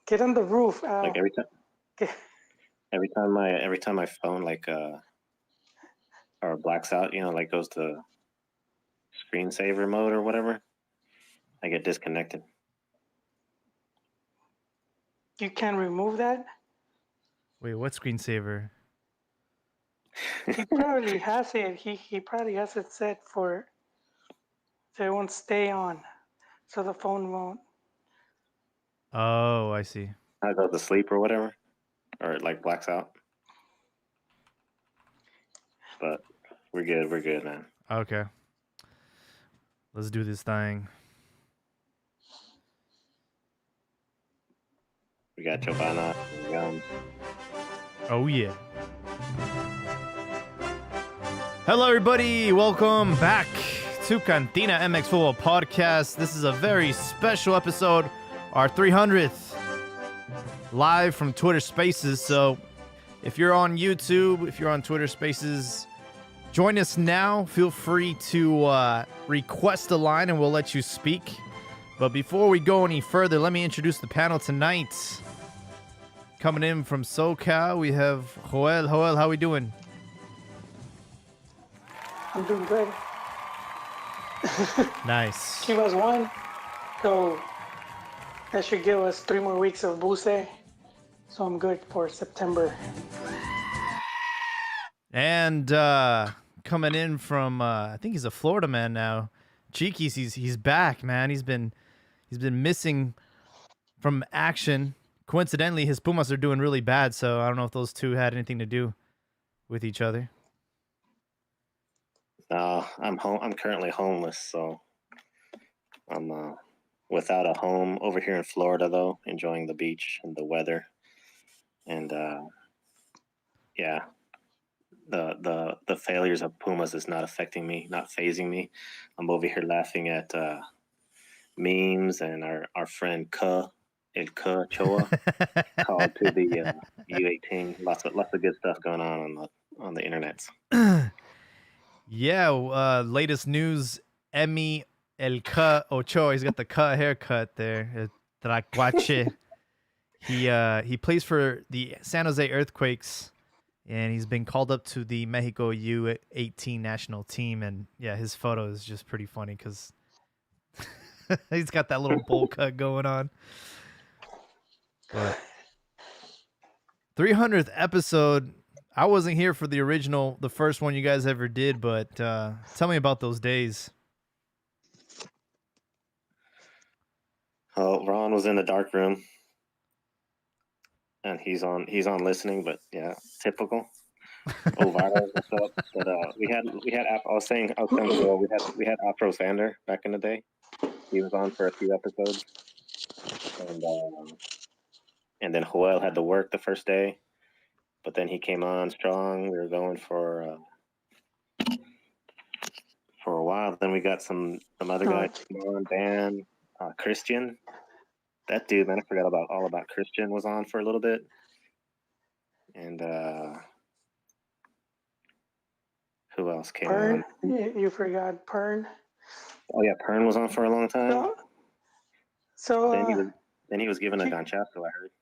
Get on the roof, Like Al. Get, every time my phone or blacks out, like goes to screensaver mode or whatever, I get disconnected. you can remove that. Wait, what screensaver? He probably has it. He probably has it set for so it won't stay on, so the phone won't. Oh, I see. I go to sleep or whatever, or it like blacks out. But we're good, man. Okay. Let's do this thing. We got Giovanna. Oh, yeah. Hello, everybody. Welcome back to Cantina MX Football Podcast. This is a very special episode, our 300th, live from Twitter Spaces. So if you're on YouTube, if you're on Twitter Spaces, join us now. Feel free to request a line and we'll let you speak. But before we go any further, let me introduce the panel tonight. Coming in from SoCal, we have Joel. Joel, how we doing? I'm doing good. Nice. Chivas won, so that should give us 3 more weeks of Buse. So I'm good for September. And coming in from I think he's a Florida man now. Cheeky's he's back, man. He's been missing from action. Coincidentally, his Pumas are doing really bad, so I don't know if those two had anything to do with each other. I'm home. I'm currently homeless, so I'm without a home over here in Florida, though, enjoying the beach and the weather. And yeah, the failures of Pumas is not affecting me, not phasing me. I'm over here laughing at memes and our friend El Choa called to the U18. Lots of good stuff going on the internet. Yeah, latest news, Emi El Ochoa, he's got the haircut there. Tracuache. He plays for the San Jose Earthquakes, and he's been called up to the Mexico U18 national team. And yeah, his photo is just pretty funny because he's got that little bowl cut going on. But 300th episode. I wasn't here for the first one you guys ever did, but tell me about those days. Oh, Ron was in the dark room, and he's on listening. But yeah, typical. Oh, viral and stuff. But we had I was saying before, we had Afro Sander back in the day. He was on for a few episodes, and then Joel had to work the first day, but then he came on strong. We were going for a while. Then we got some other guys, Dan, Christian. That dude, man, I forgot all about Christian was on for a little bit. And who else came Pern, on? you forgot Pern. Oh yeah, Pern was on for a long time. So then he was given a Ganchazo, I heard.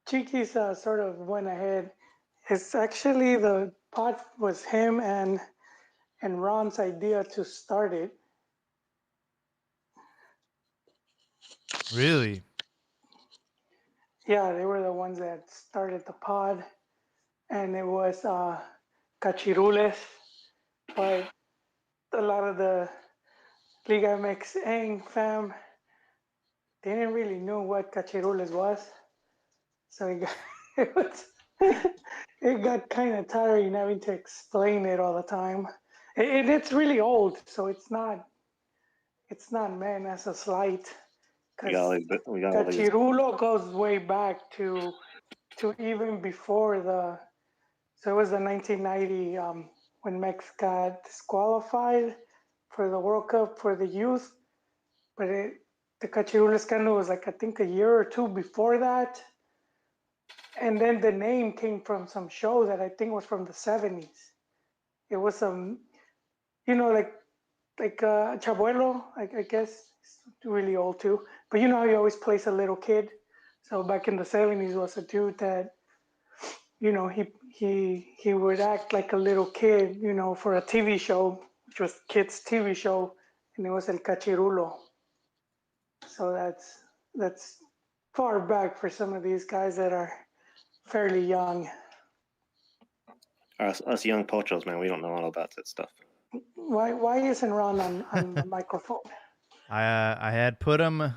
Cheeky's sort of went ahead. It's actually the pod was him and Ron's idea to start it. Really? Yeah, they were the ones that started the pod, and it was Cachirules, but a lot of the Liga MX fam, they didn't really know what Cachirules was, so it got kind of tiring having to explain it all the time. It's really old, so it's not meant as a slight. Because Cachirulo goes way back to even before so it was the 1990 when Mex got disqualified for the World Cup for the youth, but the Cachirulo scandal was like I think a year or two before that, and then the name came from some show that I think was from the 70s. It was some, like Chabuelo, I guess it's really old too. But you know how he always plays a little kid. So back in the 70s was a dude that, you know, he would act like a little kid, you know, for a TV show, which was kids' TV show, and it was El Cachirulo. So that's far back for some of these guys that are fairly young. Us young pochos, man, we don't know all about that stuff. Why isn't Ron on the microphone? I had put him.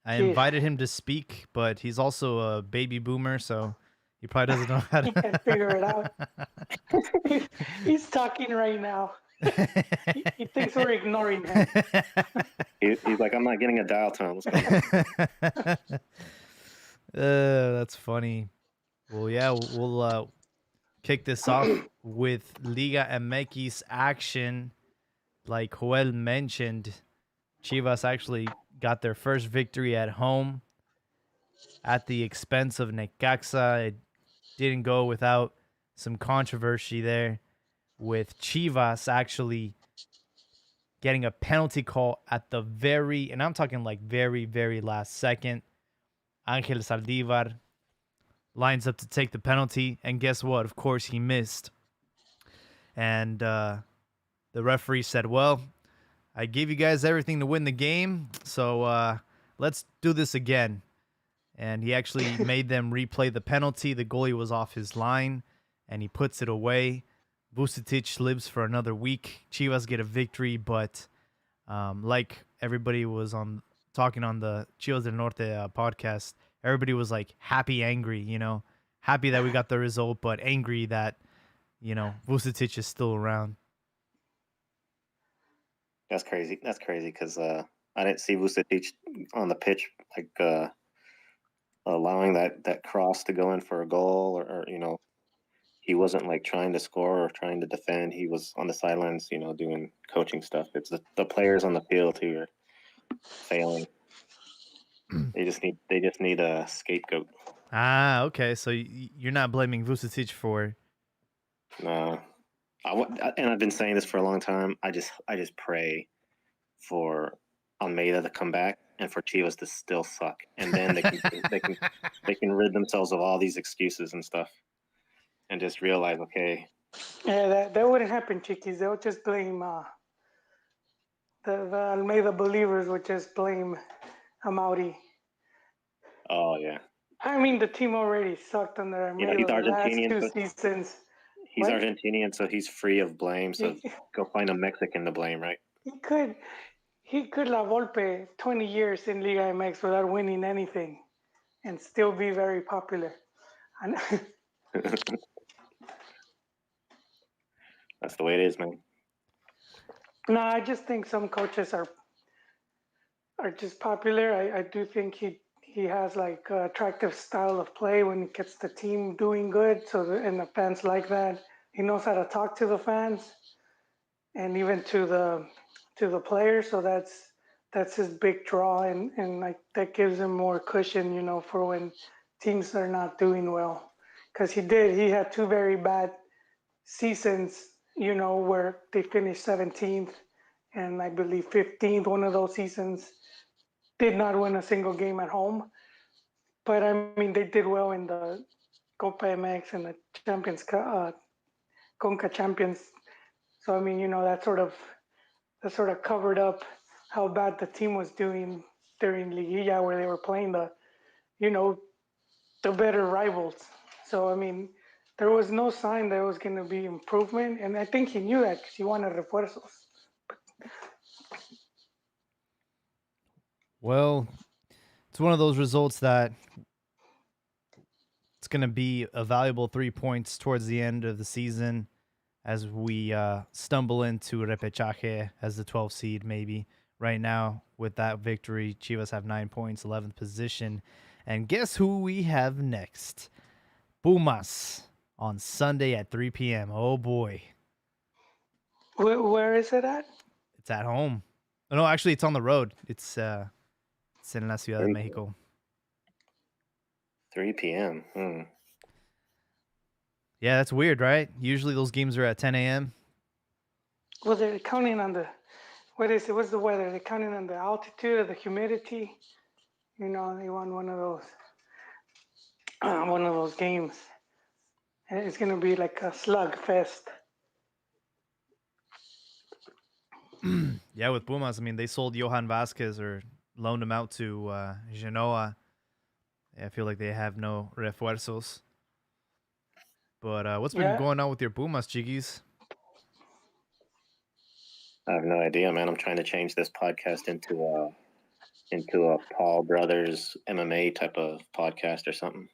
I invited him to speak, but he's also a baby boomer, so he probably doesn't know how to. He can't figure it out. He's talking right now. He thinks we're ignoring him. He's like, I'm not getting a dial tone. That's funny. Well, yeah, we'll kick this off with Liga MX action. Like Joel mentioned, Chivas actually got their first victory at home at the expense of Necaxa. It didn't go without some controversy there, with Chivas actually getting a penalty call at the very, and I'm talking like very, very last second. Angel Saldivar lines up to take the penalty, and guess what? Of course, he missed. And the referee said, well, I gave you guys everything to win the game, so let's do this again. And he actually made them replay the penalty. The goalie was off his line, and he puts it away. Vucetich lives for another week. Chivas get a victory, but like everybody was talking on the Chivas del Norte podcast, everybody was like happy, angry, you know, happy that we got the result, but angry that, you know, Vucetich is still around. That's crazy. That's crazy because I didn't see Vucetich on the pitch like allowing that cross to go in for a goal, or you know, he wasn't like trying to score or trying to defend. He was on the sidelines, you know, doing coaching stuff. It's the players on the field who are failing. They just need a scapegoat. Ah, okay. So you're not blaming Vucetich for? No, and I've been saying this for a long time. I just pray for Almeida to come back and for Chivas to still suck, and then they can rid themselves of all these excuses and stuff, and just realize, okay. Yeah, that wouldn't happen, Chiquis. They'll just blame the Almeida believers would just blame Amauri. Oh yeah. I mean, the team already sucked under Almeida he's the last Argentinian, two seasons. He's what? Argentinian, so he's free of blame. So go find a Mexican to blame, right? He could La Volpe 20 years in Liga MX without winning anything and still be very popular. That's the way it is, man. No, I just think some coaches are just popular. I do think he has like an attractive style of play when he gets the team doing good. So and the fans like that. He knows how to talk to the fans and even to the players. So that's his big draw, and like that gives him more cushion, you know, for when teams are not doing well. Because he had two very bad seasons, you know, where they finished 17th and I believe 15th. One of those seasons did not win a single game at home, but I mean they did well in the Copa MX and the Champions, Conca Champions. So I mean, you know, that sort of covered up how bad the team was doing during Liguilla, where they were playing the better rivals. So I mean, there was no sign there was going to be improvement, and I think he knew that because he wanted refuerzos. Well, it's one of those results that it's going to be a valuable 3 points towards the end of the season as we stumble into repechaje as the 12th seed maybe. Right now, with that victory, Chivas have 9 points, 11th position. And guess who we have next? Pumas on Sunday at 3 p.m. Oh, boy. Where is it at? It's at home. Oh, no, actually, it's on the road. It's in La Ciudad de Mexico. 3 p.m. Yeah, that's weird, right? Usually those games are at 10 a.m. Well, they're counting on what's the weather? They're counting on the altitude or the humidity. You know, they want one of those. one of those games. And it's going to be like a slug fest. Yeah, with Pumas, I mean, they sold Johan Vasquez or loaned him out to Genoa. I feel like they have no refuerzos. But what's been going on with your Pumas, Chigis? I have no idea, man. I'm trying to change this podcast into a Paul Brothers MMA type of podcast or something.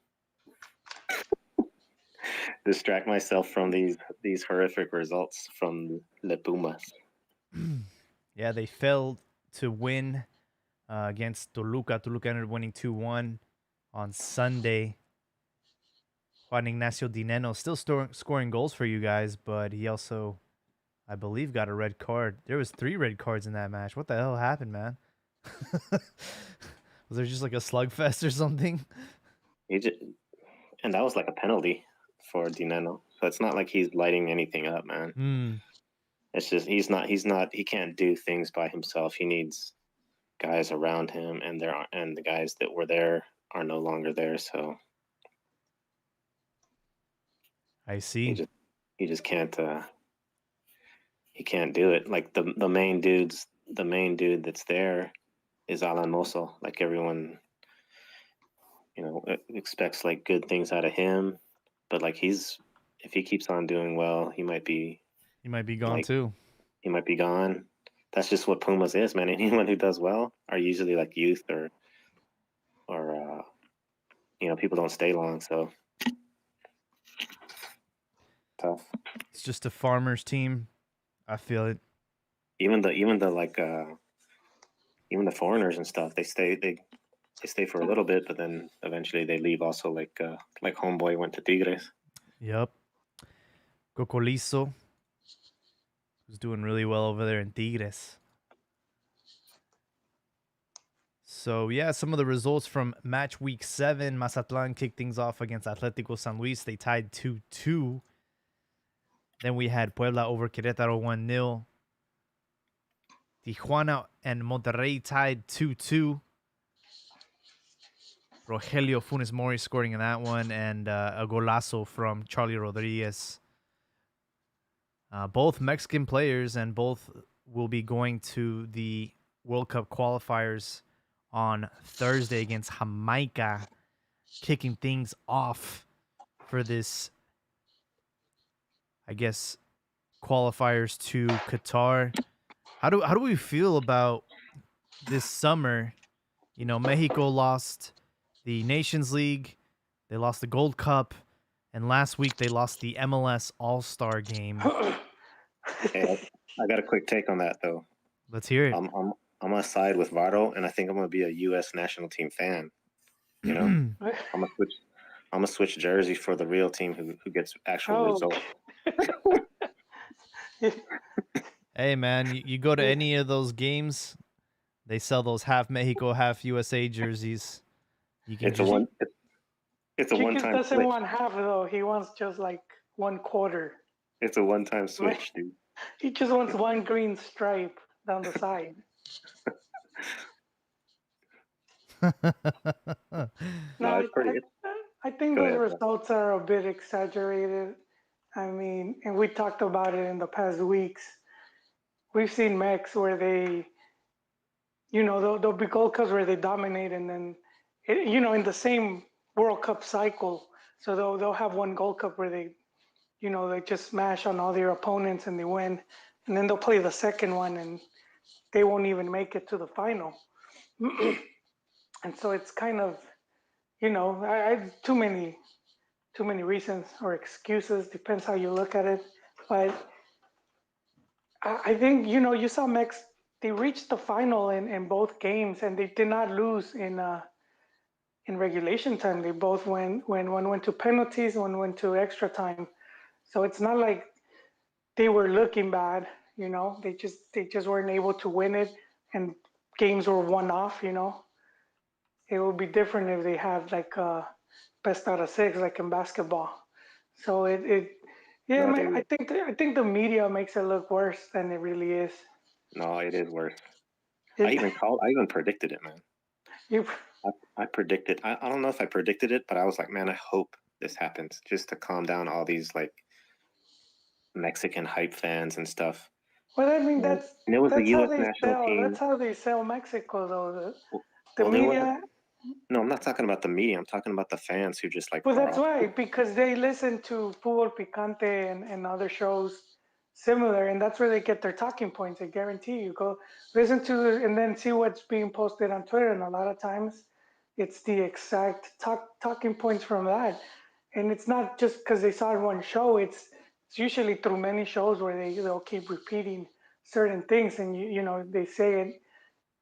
Distract myself from these horrific results from the Pumas. Yeah, they failed to win against Toluca. Toluca ended up winning 2-1 on Sunday. Juan Ignacio Dineno still scoring goals for you guys, but he also, I believe, got a red card. There was 3 red cards in that match. What the hell happened, man? Was there just like a slugfest or something? And that was like a penalty for Dineno. So it's not like he's lighting anything up, man. It's just he can't do things by himself. He needs guys around him, and the guys that were there are no longer there. So I see. He just can't. He can't do it. Like the main dude that's there is Alan Mosso. Like everyone, expects like good things out of him, but like if he keeps on doing well, he might be gone too. He might be gone. That's just what Pumas is, man. Anyone who does well are usually like youth or people don't stay long, so tough. It's just a farmer's team. I feel it. Even the foreigners and stuff, they stay for a little bit, but then eventually they leave. Also, like Homeboy went to Tigres. Yep. Cocolizo, who's doing really well over there in Tigres. So, yeah, some of the results from match week 7. Mazatlan kicked things off against Atlético San Luis. They tied 2-2. Then we had Puebla over Querétaro 1-0. Tijuana and Monterrey tied 2-2. Rogelio Funes Mori scoring in that one, and a golazo from Charlie Rodriguez. Both Mexican players, and both will be going to the World Cup qualifiers on Thursday against Jamaica, kicking things off for this, I guess, qualifiers to Qatar. How do we feel about this summer? Mexico lost the Nations League, they lost the Gold Cup, and last week they lost the MLS All-Star Game. Hey, I got a quick take on that though. Let's hear it. I'm gonna side with Varo, and I think I'm gonna be a U.S. national team fan. I'm gonna switch jersey for the real team who gets actual results. Hey man, you go to any of those games, they sell those half Mexico, half USA jerseys. It's a one-time. Doesn't switch. want half though. He wants just like 1/4. It's a one-time switch, dude. He just wants one green stripe down the side. I think those results are a bit exaggerated. I mean, and we talked about it in the past weeks. We've seen Mex where they, there'll be Gold Cups where they dominate, and then, in the same World Cup cycle. So they'll have one Gold Cup where they, they just smash on all their opponents and they win. And then they'll play the second one and they won't even make it to the final. And so it's kind of, I too many reasons or excuses, depends how you look at it. But I think, you saw Mex, they reached the final in both games and they did not lose in regulation time. They both one went to penalties, one went to extra time. So it's not like they were looking bad, they just weren't able to win it and games were one off, It would be different if they had like best out of 6, like in basketball. So I think the media makes it look worse than it really is. No, it is worse. I even predicted it, man. I predicted. I don't know if I predicted it, but I was like, man, I hope this happens just to calm down all these like Mexican hype fans and stuff. Well, I mean, And it was the that's how U.S. they national sell. team. That's how they sell Mexico, though. The Well, there was media. no. I'm not talking about the media. I'm talking about the fans who just like. Well, are that's why, because they listen to Fútbol Picante and other shows similar, and that's where they get their talking points. I guarantee you. Go listen to it and then see what's being posted on Twitter, and a lot of times it's the exact talking points from that. And it's not just because they saw it in one show. It's usually through many shows where they'll keep repeating certain things, and you know they say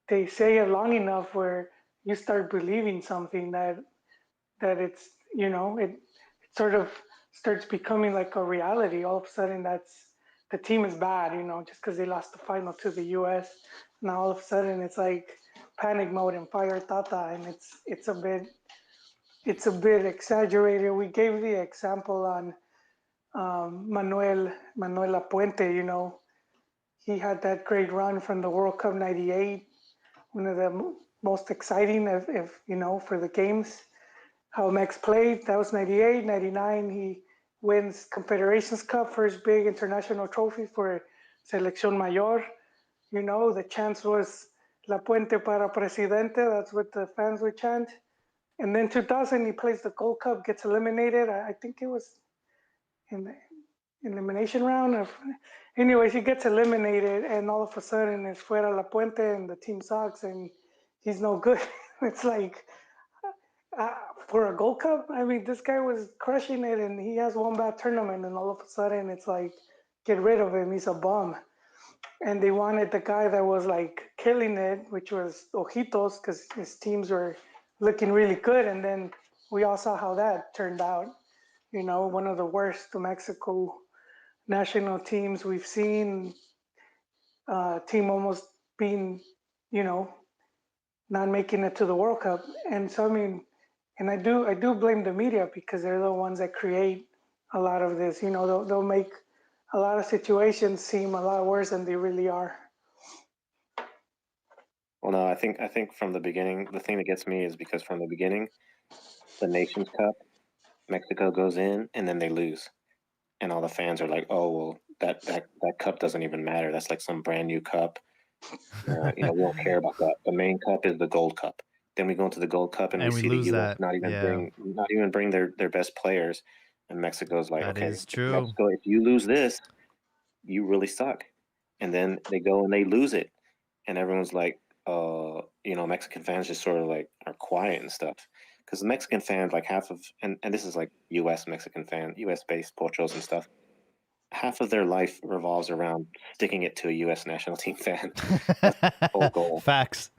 it long enough where you start believing something that it's, you know, it sort of starts becoming like a reality. All of a sudden, that's the team is bad, you know, just because they lost the final to the U.S. Now all of a sudden it's like panic mode and fire Tata, and it's a bit exaggerated. We gave the example on Manuel Lapuente. You know, he had that great run from the World Cup '98, one of the most exciting, if you know, for the games. How Mex played, that was '98, '99. He wins Confederations Cup, first big international trophy for Selección Mayor. You know, the chance was La Puente para Presidente. That's what the fans would chant. And then 2000, he plays the Gold Cup, gets eliminated. I think it was in the elimination round. Anyways, he gets eliminated, and all of a sudden it's fuera La Puente, and the team sucks, and he's no good. It's like, for a Gold Cup, I mean, this guy was crushing it, and he has one bad tournament, and all of a sudden it's like, get rid of him, he's a bum. And they wanted the guy that was like killing it, which was Ojitos, because his teams were looking really good. And then we all saw how that turned out. You know, one of the worst Mexico national teams we've seen. Team almost being, you know, not making it to the World Cup. And so I mean, and I do blame the media, because they're the ones that create a lot of this. You know, they'll make a lot of situations seem a lot worse than they really are. Well, no, I think from the beginning, the thing that gets me is because from the beginning, the Nations Cup, Mexico goes in and then they lose, and all the fans are like, "Oh, well, that cup doesn't even matter. That's like some brand new cup. You know, we don't care about that. The main cup is the Gold Cup." Then we go into the Gold Cup and we see the U.S. that. not even bring their best players, and Mexico's like, that "Okay, is true. Mexico, if you lose this, you really suck." And then they go and they lose it, and everyone's like, you know, Mexican fans just sort of like are quiet and stuff, because the Mexican fans, like half of, and this is like U.S. Mexican fan, U.S. based pochos and stuff, half of their life revolves around sticking it to a U.S. national team fan. That's their whole goal. Facts.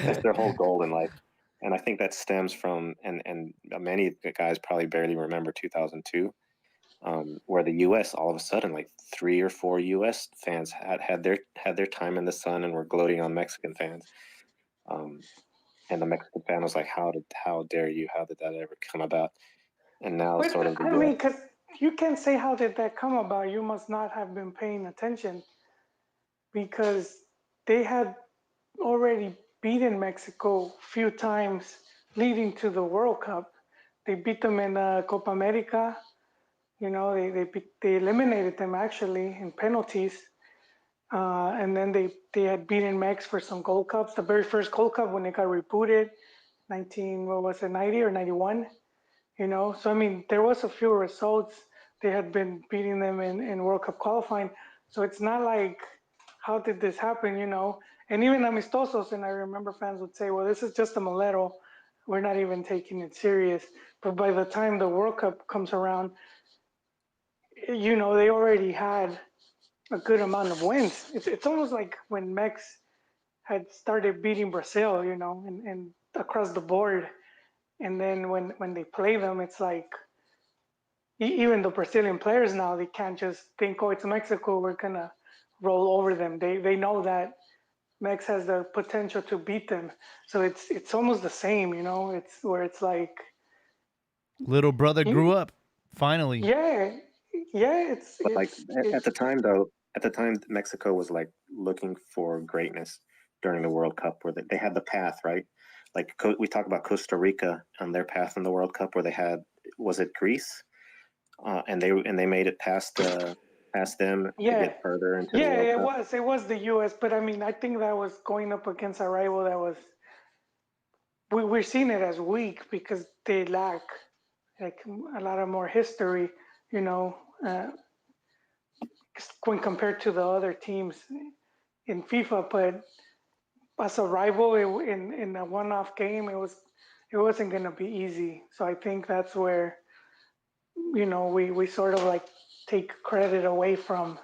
That's their whole goal in life. And I think that stems from, and many guys probably barely remember 2002, where the U.S. all of a sudden, like 3 or 4 U.S. fans had their time in the sun and were gloating on Mexican fans. And the Mexican fan was like, how dare you? How did that ever come about? And now But sort of I mean, because you can't say how did that come about. You must not have been paying attention, because they had already beaten Mexico a few times leading to the World Cup. They beat them in Copa America. You know, they eliminated them actually in penalties. And then they had beaten Mex for some Gold Cups. The very first Gold Cup when it got rebooted, 90 or 91? You know, so I mean, there was a few results. They had been beating them in World Cup qualifying. So it's not like, how did this happen, you know? And even amistosos, and I remember fans would say, well, this is just a Molero. We're not even taking it serious. But by the time the World Cup comes around, you know, they already had a good amount of wins. It's almost like when Mex had started beating Brazil, you know, and across the board. And then when they play them, it's like, even the Brazilian players now, they can't just think, oh, it's Mexico, we're going to roll over them. They know that Mex has the potential to beat them. So it's almost the same, you know, it's where it's like, little brother grew up finally. Yeah, but like at the time though, Mexico was like looking for greatness during the World Cup, where they had the path, right? like we talk about Costa Rica on their path in the World Cup, where they had, was it Greece, and they made it past them to get further into the World Cup. It was the U.S., but I mean, I think that was going up against a rival that was. We're seeing it as weak because they lack like a lot of more history, you know, when compared to the other teams in FIFA. But as a rival in a one-off game, it wasn't going to be easy. So I think that's where, you know, we sort of like take credit away from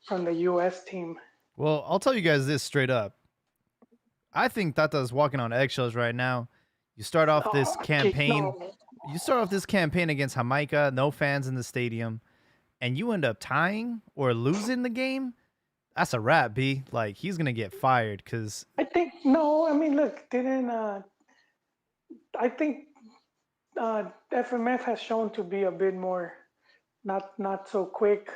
the U.S. team. Well, I'll tell you guys this straight up. I think Tata's walking on eggshells right now. You start off this campaign. You start off this campaign against Jamaica, no fans in the stadium, and you end up tying or losing the game. That's a wrap, B. Like, he's gonna get fired because I think no. I mean, look, didn't I think FMF has shown to be a bit more not so quick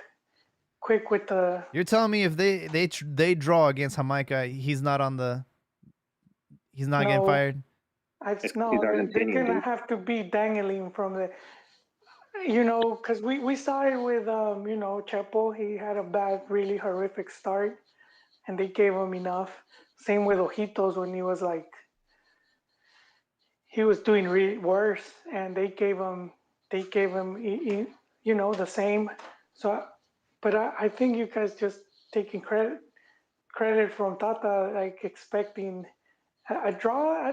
with the. You're telling me if they draw against Jamaica, he's not getting fired? They're gonna have to be dangling from the, you know, because we started with you know, Chepo. He had a really horrific start, and they gave him enough. Same with Ojitos when he was like, he was doing really worse, and they gave him you know, the same. So, but I think you guys just taking credit from Tata, like expecting a draw.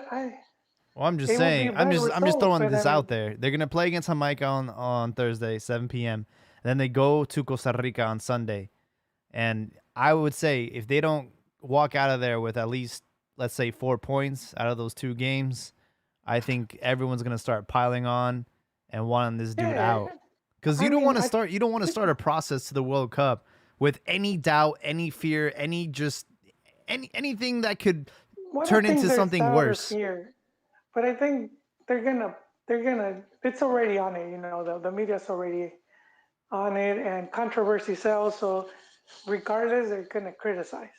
Well, I'm just saying. I'm just throwing this out there. They're gonna play against Jamaica on Thursday, 7 p.m. And then they go to Costa Rica on Sunday. And I would say if they don't walk out of there with at least, let's say, 4 points out of those 2 games, I think everyone's gonna start piling on and wanting this dude out. Because you don't want to start a process to the World Cup with any doubt, any fear, anything that could turn into something worse. But I think they're gonna. It's already on it, you know. The media's already on it, and controversy sells. So, regardless, they're gonna criticize.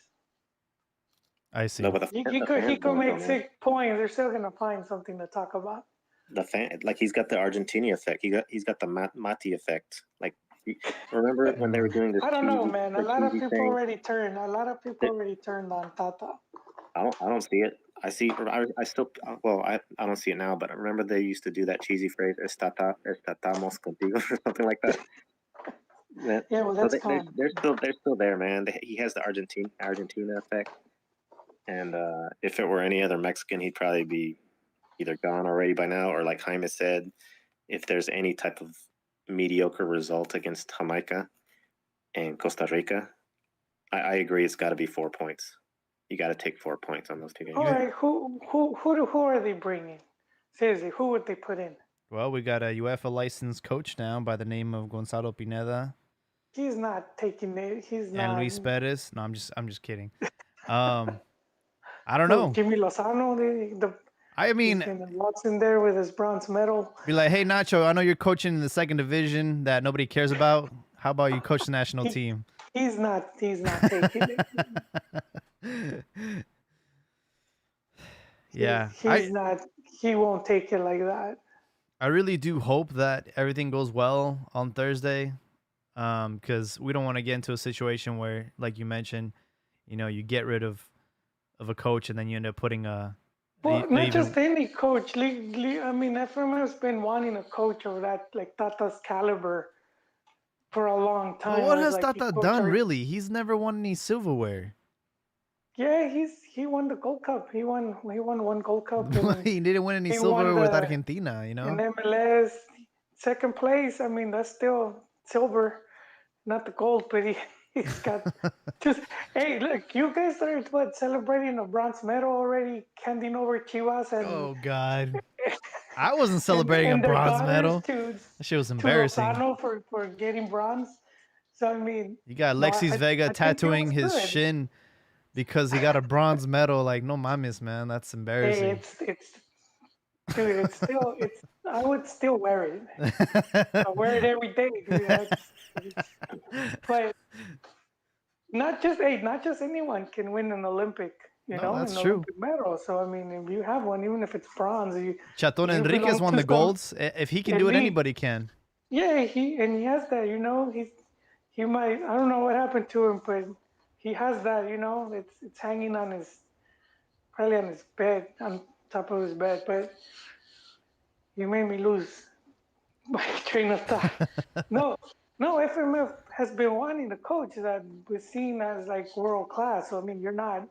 I see. No, but he could make 6 points. They're still gonna find something to talk about. The fan, like, he's got the Argentina effect. He's got the Mati effect. Like, remember when they were doing this? I don't know, man. A lot of people already turned on Tata. I don't see it. I don't see it now, but I remember they used to do that cheesy phrase, estamos contigo, or something like that. Yeah, well, that's fine. They're still there, man. He has the Argentina effect, and if it were any other Mexican, he'd probably be either gone already by now, or like Jaime said, if there's any type of mediocre result against Jamaica and Costa Rica, I agree, it's got to be 4 points. You got to take 4 points on those 2 games. All right, who are they bringing? Seriously, who would they put in? Well, we got a UEFA licensed coach now by the name of Gonzalo Pineda. He's not taking it. And Luis Perez. No, I'm just kidding. I don't know. Jimmy Lozano, I mean, what's in there with his bronze medal? Be like, hey Nacho, I know you're coaching in the 2nd division that nobody cares about. How about you coach the national team? He's not taking it. Yeah, he won't take it like that. I really do hope that everything goes well on Thursday, because we don't want to get into a situation where, like you mentioned, you know, you get rid of a coach and then you end up putting not just any coach. I mean, FMF has been wanting a coach of that, like Tata's caliber, for a long time. Well, what has Tata done, really? He's never won any silverware. Yeah, he won the Gold Cup. He won 1 Gold Cup. He didn't win any silver with Argentina, you know. In MLS, 2nd place. I mean, that's still silver, not the gold. But he's got just. Hey, look, you guys are celebrating a bronze medal already, handing over Chivas and. Oh God. I wasn't celebrating a bronze medal. That shit was embarrassing. To Lozano for getting bronze. So I mean, you got Alexis Vega tattooing his shin because he got a bronze medal. Like, no mames, man, that's embarrassing. Hey, it's still I would still wear it. I wear it every day, dude. But not just anyone can win an Olympic. That's an true. Olympic medal. So I mean, if you have one, even if it's bronze, Chaton you Enriquez belong won to the some golds. If he can do it, elite. anybody can. Yeah, he has that. He might. I don't know what happened to him, but he has that. It's hanging on probably on his bed, on top of his bed. But you made me lose my train of thought. No, FMF has been wanting a coach that was seen as like world class. So I mean, you're not.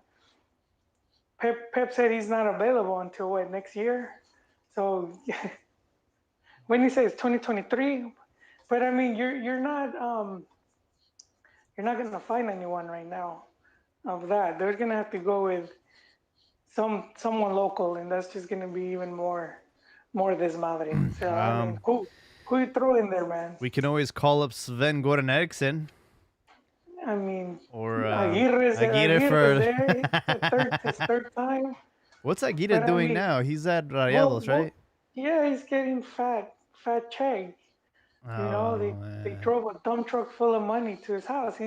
Pep said he's not available until what, next year. So when he says 2023, but I mean, you're not gonna find anyone right now of that. They're gonna have to go with someone local, and that's just gonna be even more desmadre. So I mean, who you throw in there, man? We can always call up Sven Goran Eriksson. I mean, or Aguirre for there, his third time. What's Aguirre doing now? He's at Rayados, right? Yeah, he's getting fat check. They drove a dump truck full of money to his house.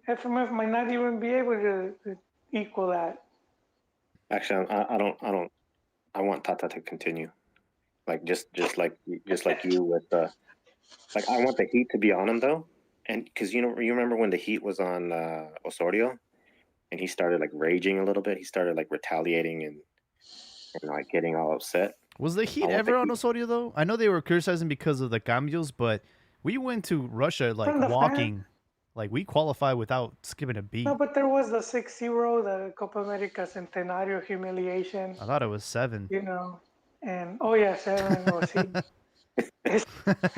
FMF might not even be able to equal that. Actually, I want Tata to continue. Like just like you with like I want the heat to be on him though, and because you remember when the heat was on Osorio, and he started like raging a little bit. He started like retaliating and like getting all upset. Was the Heat ever on Osorio though? I know they were criticizing because of the cambios, but we went to Russia like walking. Like we qualified without skipping a beat. No, but there was the 6-0, the Copa America Centenario humiliation. I thought it was 7. And oh yeah, 7 was he.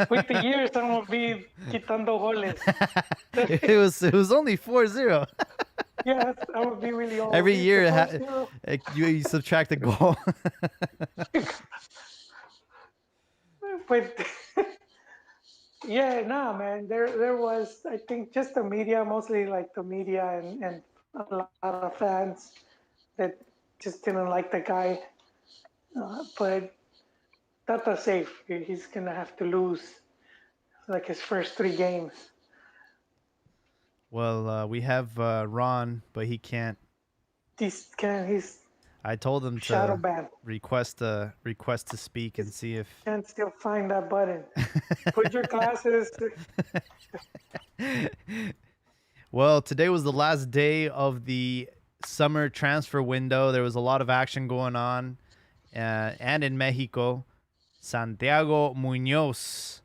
With the years, I'm gonna be quitando goles. it was only 4-0. Yeah, I would be really old. Every year you subtract a goal. But yeah, nah, man. There was, I think, just the media, mostly like the media and a lot of fans that just didn't like the guy. But Tata's safe. He's gonna have to lose like his first 3 games. Well, we have Ron, but he can't. I told him shadow to ban. request to speak and see if Can't still find that button. Put your glasses. Well, today was the last day of the summer transfer window. There was a lot of action going on, and in Mexico, Santiago Muñoz.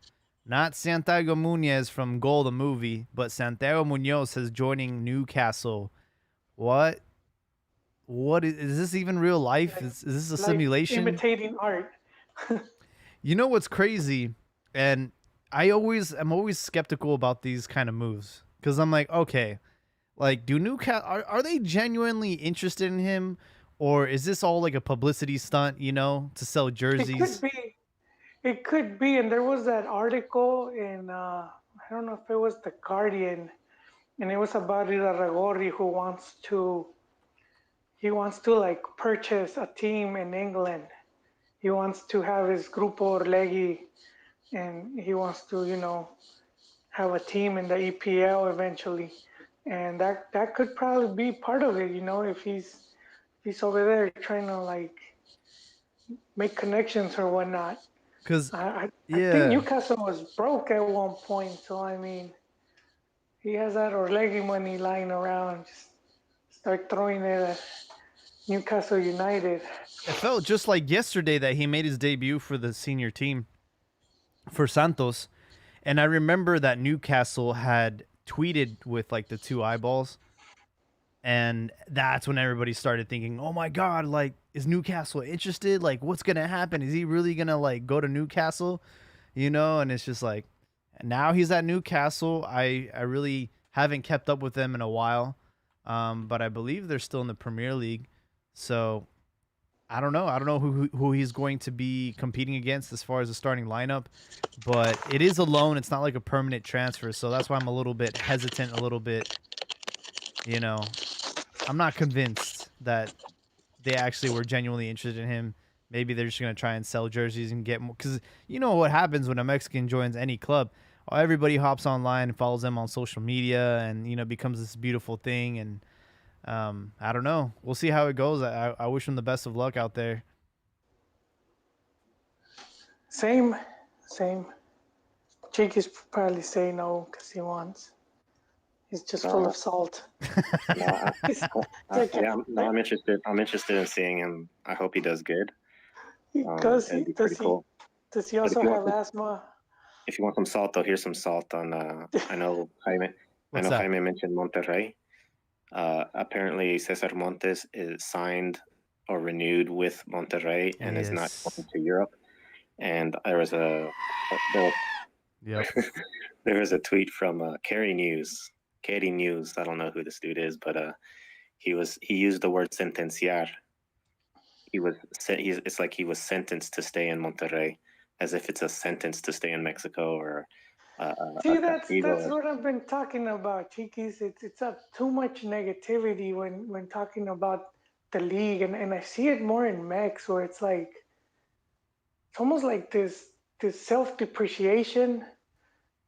Not Santiago Muñoz from Goal, the movie, but Santiago Muñoz is joining Newcastle. What is this even real life? Is this a simulation? Imitating art. You know what's crazy? And I'm always skeptical about these kind of moves because I'm like, okay, like do Newcastle are they genuinely interested in him, or is this all like a publicity stunt, to sell jerseys? It could be, and there was that article in I don't know if it was the Guardian, and it was about Irarragorri who wants to like purchase a team in England. He wants to have his Grupo Orlegui, and he wants to have a team in the EPL eventually, and that could probably be part of it. If he's over there trying to like make connections or whatnot. Because I think Newcastle was broke at one point, so I mean, he has that Orlegui money lying around. Just start throwing it at Newcastle United. It felt just like yesterday that he made his debut for the senior team for Santos, and I remember that Newcastle had tweeted with like the 2 eyeballs, and that's when everybody started thinking, "Oh my God, like." Is Newcastle interested? Like, what's gonna happen? Is he really gonna like go to Newcastle? And it's just like, now he's at Newcastle. I really haven't kept up with them in a while, but I believe they're still in the Premier League. So I don't know. I don't know who he's going to be competing against as far as the starting lineup, but it is a loan. It's not like a permanent transfer, so that's why I'm a little bit hesitant. A little bit, I'm not convinced that they actually were genuinely interested in him. Maybe they're just going to try and sell jerseys and get more. Because you know what happens when a Mexican joins any club? Everybody hops online and follows them on social media and, becomes this beautiful thing. And I don't know. We'll see how it goes. I wish him the best of luck out there. Same. Cheeky's probably say no because he wants. He's just full of salt. I'm interested. I'm interested in seeing him. I hope he does good. Does he also have asthma? If you want some salt, though, here's some salt on. I know Jaime. Jaime mentioned Monterrey. Apparently, Cesar Montes is signed or renewed with Monterrey and is not going to Europe. And there was a there was a tweet from Kerry News. I don't know who this dude is, but he used the word sentenciar. It's like he was sentenced to stay in Monterrey, as if it's a sentence to stay in Mexico or. See, that's what I've been talking about, Chiquis. It's too much negativity when talking about the league, and I see it more in Mex, where it's like it's almost like this self-depreciation.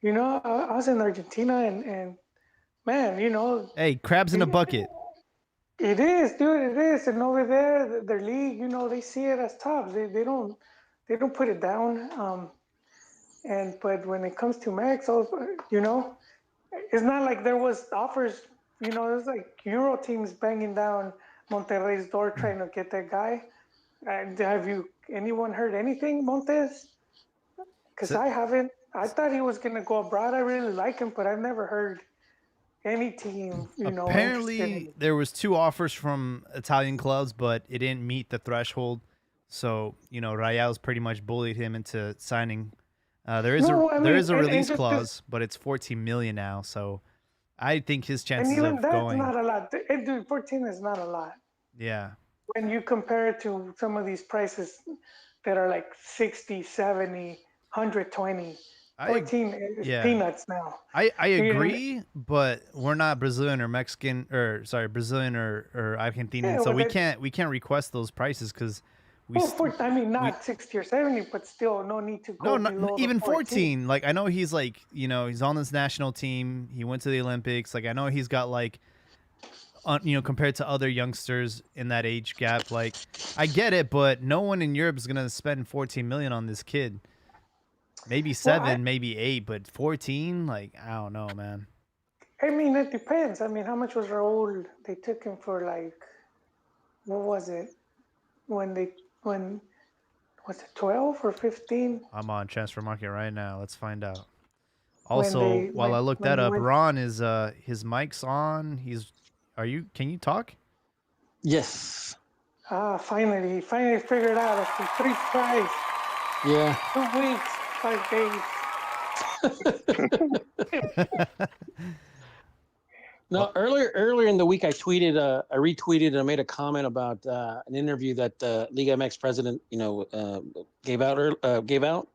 You know, I was in Argentina, and man, you know. Hey, crabs in a bucket. It is, dude. It is, and over there, their league, you know, they see it as tough. They don't put it down. But when it comes to Max, you know, it's not like there was offers. You know, there's like Euro teams banging down Monterrey's door trying to get that guy. Have anyone heard anything, Montes? Because I haven't. I thought he was gonna go abroad. I really like him, but I've never heard any team. Apparently, there was 2 offers from Italian clubs, but it didn't meet the threshold. So you know, Rayados pretty much bullied him into signing. There is a release clause, but it's 14 million now. So I think his chances of going. Not a lot. Dude, 14 is not a lot. Yeah. When you compare it to some of these prices that are like 60, 70, 120, 14 is peanuts now. I agree, but we're not Brazilian or Mexican Brazilian or Argentinian, so we can't request those prices because. Not 60 or 70, but still no need to go below even 14. Like, I know he's like, you know, he's on this national team. He went to the Olympics. Like, I know he's got like, you know, compared to other youngsters in that age gap. Like, I get it, but no one in Europe is going to spend 14 million on this kid. Maybe 7, maybe 8, but 14? Like, I don't know, man. I mean, it depends. I mean, how much was Raul? They took him for like, what was it? When was it 12 or 15? I'm on Transfer Market right now. Let's find out. Also, while I look that up, Ron is his mic's on. Can you talk? Yes. Finally figured out after 3 tries. Yeah. 2 weeks, 5 days. No, earlier in the week, I retweeted, and I made a comment about an interview that Liga MX president, you know, gave out.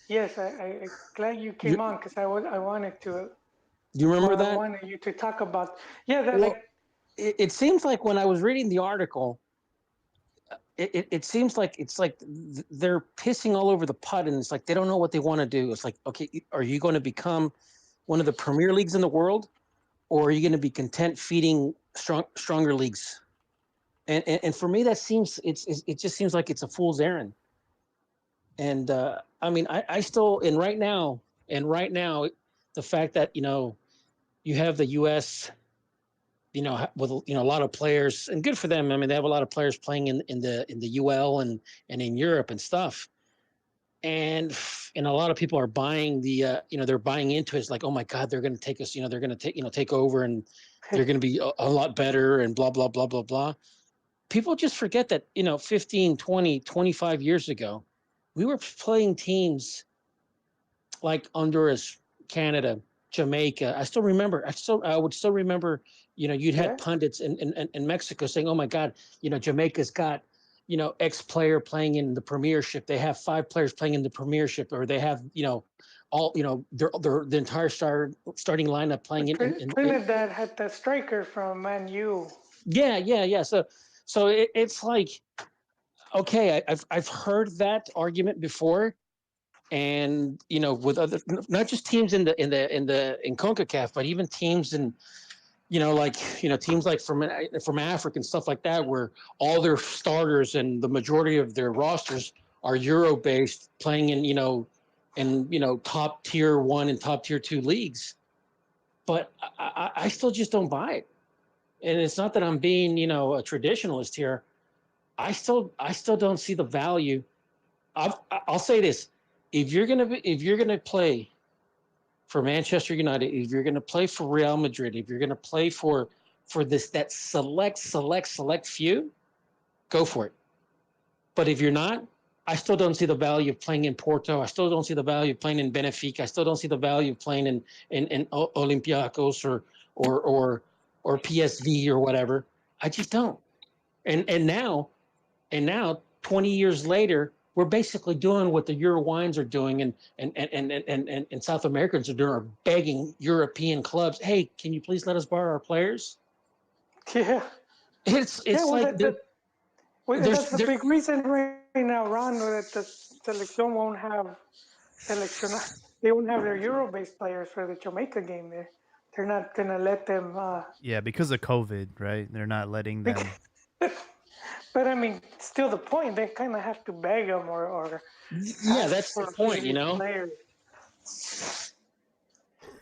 Yes, I'm glad you came on because I wanted to. Do you remember that? I wanted you to talk about. Yeah, it seems like when I was reading the article, it seems like it's like they're pissing all over the pot, and it's like they don't know what they want to do. It's like, okay, are you going to become one of the premier leagues in the world? Or are you going to be content feeding stronger leagues? And for me, that seems it just seems like it's a fool's errand. And I mean, I still right now, the fact that, you know, you have the U.S., you know, with, you know, a lot of players, and good for them. I mean, they have a lot of players playing in the UL and in Europe and stuff. And a lot of people are buying the, you know, they're buying into it. It's like, oh my God, they're going to take us, you know, they're going to take over, and they're going to be a lot better and blah, blah, blah, blah, blah. People just forget that, you know, 15, 20, 25 years ago, we were playing teams like Honduras, Canada, Jamaica. I would still remember, you know, you'd had pundits in Mexico saying, oh my God, you know, Jamaica's got, you know, X player playing in the Premiership. They have 5 players playing in the Premiership, or they have, you know, all, you know, the entire starting lineup playing in Trinidad had the striker from Man U. Yeah. So it's like, okay, I've heard that argument before, and you know, with other, not just teams in CONCACAF, but even teams in teams like from Africa and stuff like that, where all their starters and the majority of their rosters are Euro based, playing in top tier 1 and top tier 2 leagues. But I still just don't buy it. And it's not that I'm being, a traditionalist here. I still don't see the value. I'll say this: if you're gonna play for Manchester United, if you're gonna play for Real Madrid, if you're gonna play for that select few, go for it. But if you're not, I still don't see the value of playing in Porto. I still don't see the value of playing in Benfica. I still don't see the value of playing in Olympiacos or PSV or whatever. I just don't. And now 20 years later, we're basically doing what the Uruguayans are doing and South Americans are doing, are begging European clubs, hey, can you please let us borrow our players? Yeah. It's like that's the big reason right now, Ron, that the selección won't have they won't have their Euro-based players for the Jamaica game there. They're not gonna let them. Yeah, because of COVID, right? They're not letting them. But I mean, still the point. They kind of have to beg them or yeah, that's the point, players.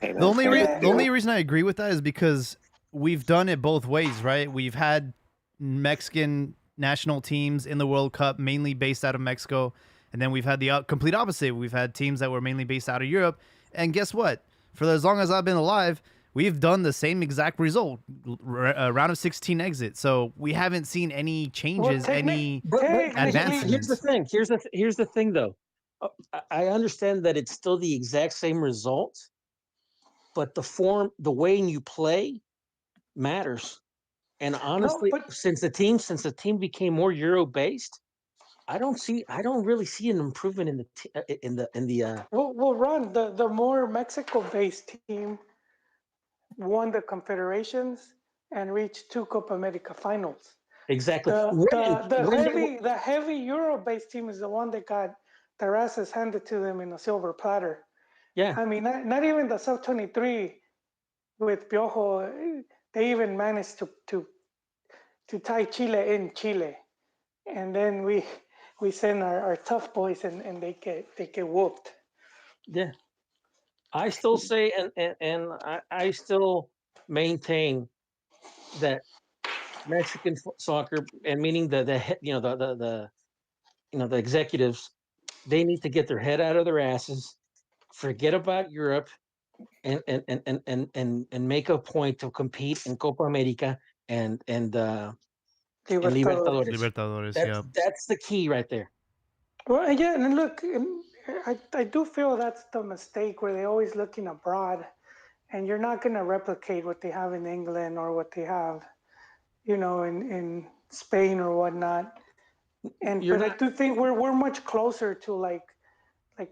The only reason I agree with that is because we've done it both ways, right? We've had Mexican national teams in the World Cup mainly based out of Mexico, and then we've had the complete opposite. We've had teams that were mainly based out of Europe, and guess what? For as long as I've been alive, we've done the same exact result, round of 16 exit. So we haven't seen any changes, any advancements. Here's the thing, though. I understand that it's still the exact same result, but the way you play matters. And honestly, since the team became more Euro based, I don't really see an improvement in the. Well, Ron, the more Mexico based team won the Confederations and reached 2 Copa America finals. Exactly. The heavy Euro-based team is the one that got their asses handed to them in a silver platter. Yeah. I mean, not even the sub-23 with Piojo, they even managed to tie Chile in Chile, and then we send our tough boys and they get whooped. Yeah. I still say, and I still maintain that Mexican soccer, and meaning the executives, they need to get their head out of their asses, forget about Europe, and make a point to compete in Copa America and Libertadores. That's the key right there. Well, yeah, and look, I do feel that's the mistake where they're always looking abroad, and you're not going to replicate what they have in England or what they have, in Spain or whatnot. But I do think we're much closer to like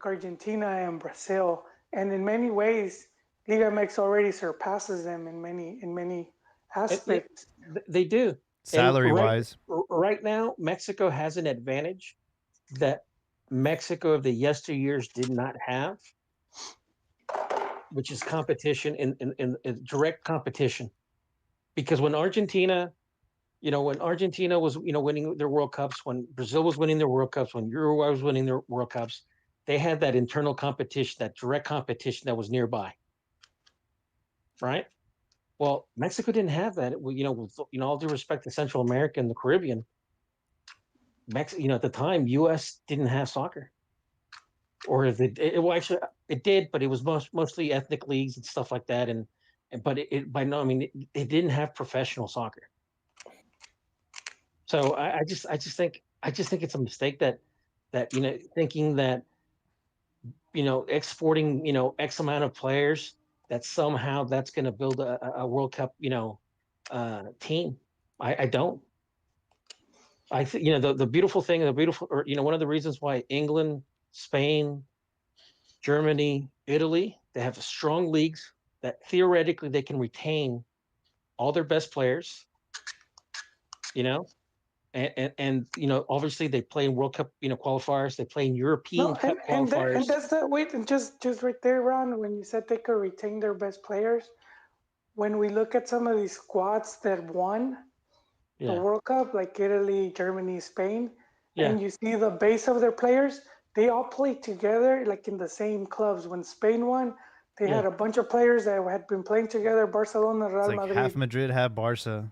Argentina and Brazil, and in many ways, Liga MX already surpasses them in many aspects. They do. Salary-wise. Right now, Mexico has an advantage that Mexico of the yesteryears did not have, which is competition in direct competition. Because when Argentina was winning their World Cups, when Brazil was winning their World Cups, when Uruguay was winning their World Cups, they had that internal competition, that direct competition that was nearby. Right? Well, Mexico didn't have that. With all due respect to Central America and the Caribbean, at the time, U.S. didn't have soccer, or if it did, but it was mostly ethnic leagues and stuff like that, but it didn't have professional soccer. So I just think it's a mistake that thinking that exporting X amount of players, that somehow that's going to build a World Cup team. I don't. I think the beautiful thing, one of the reasons why England, Spain, Germany, Italy, they have strong leagues that theoretically they can retain all their best players. And obviously they play in World Cup qualifiers, they play in European Cup qualifiers. And that's the wait, and just right there, Ron, when you said they could retain their best players, when we look at some of these squads that won the World Cup, like Italy, Germany, Spain, and you see the base of their players, they all played together like in the same clubs. When Spain won, they had a bunch of players that had been playing together, Barcelona, Real Madrid. Half Madrid had Barca.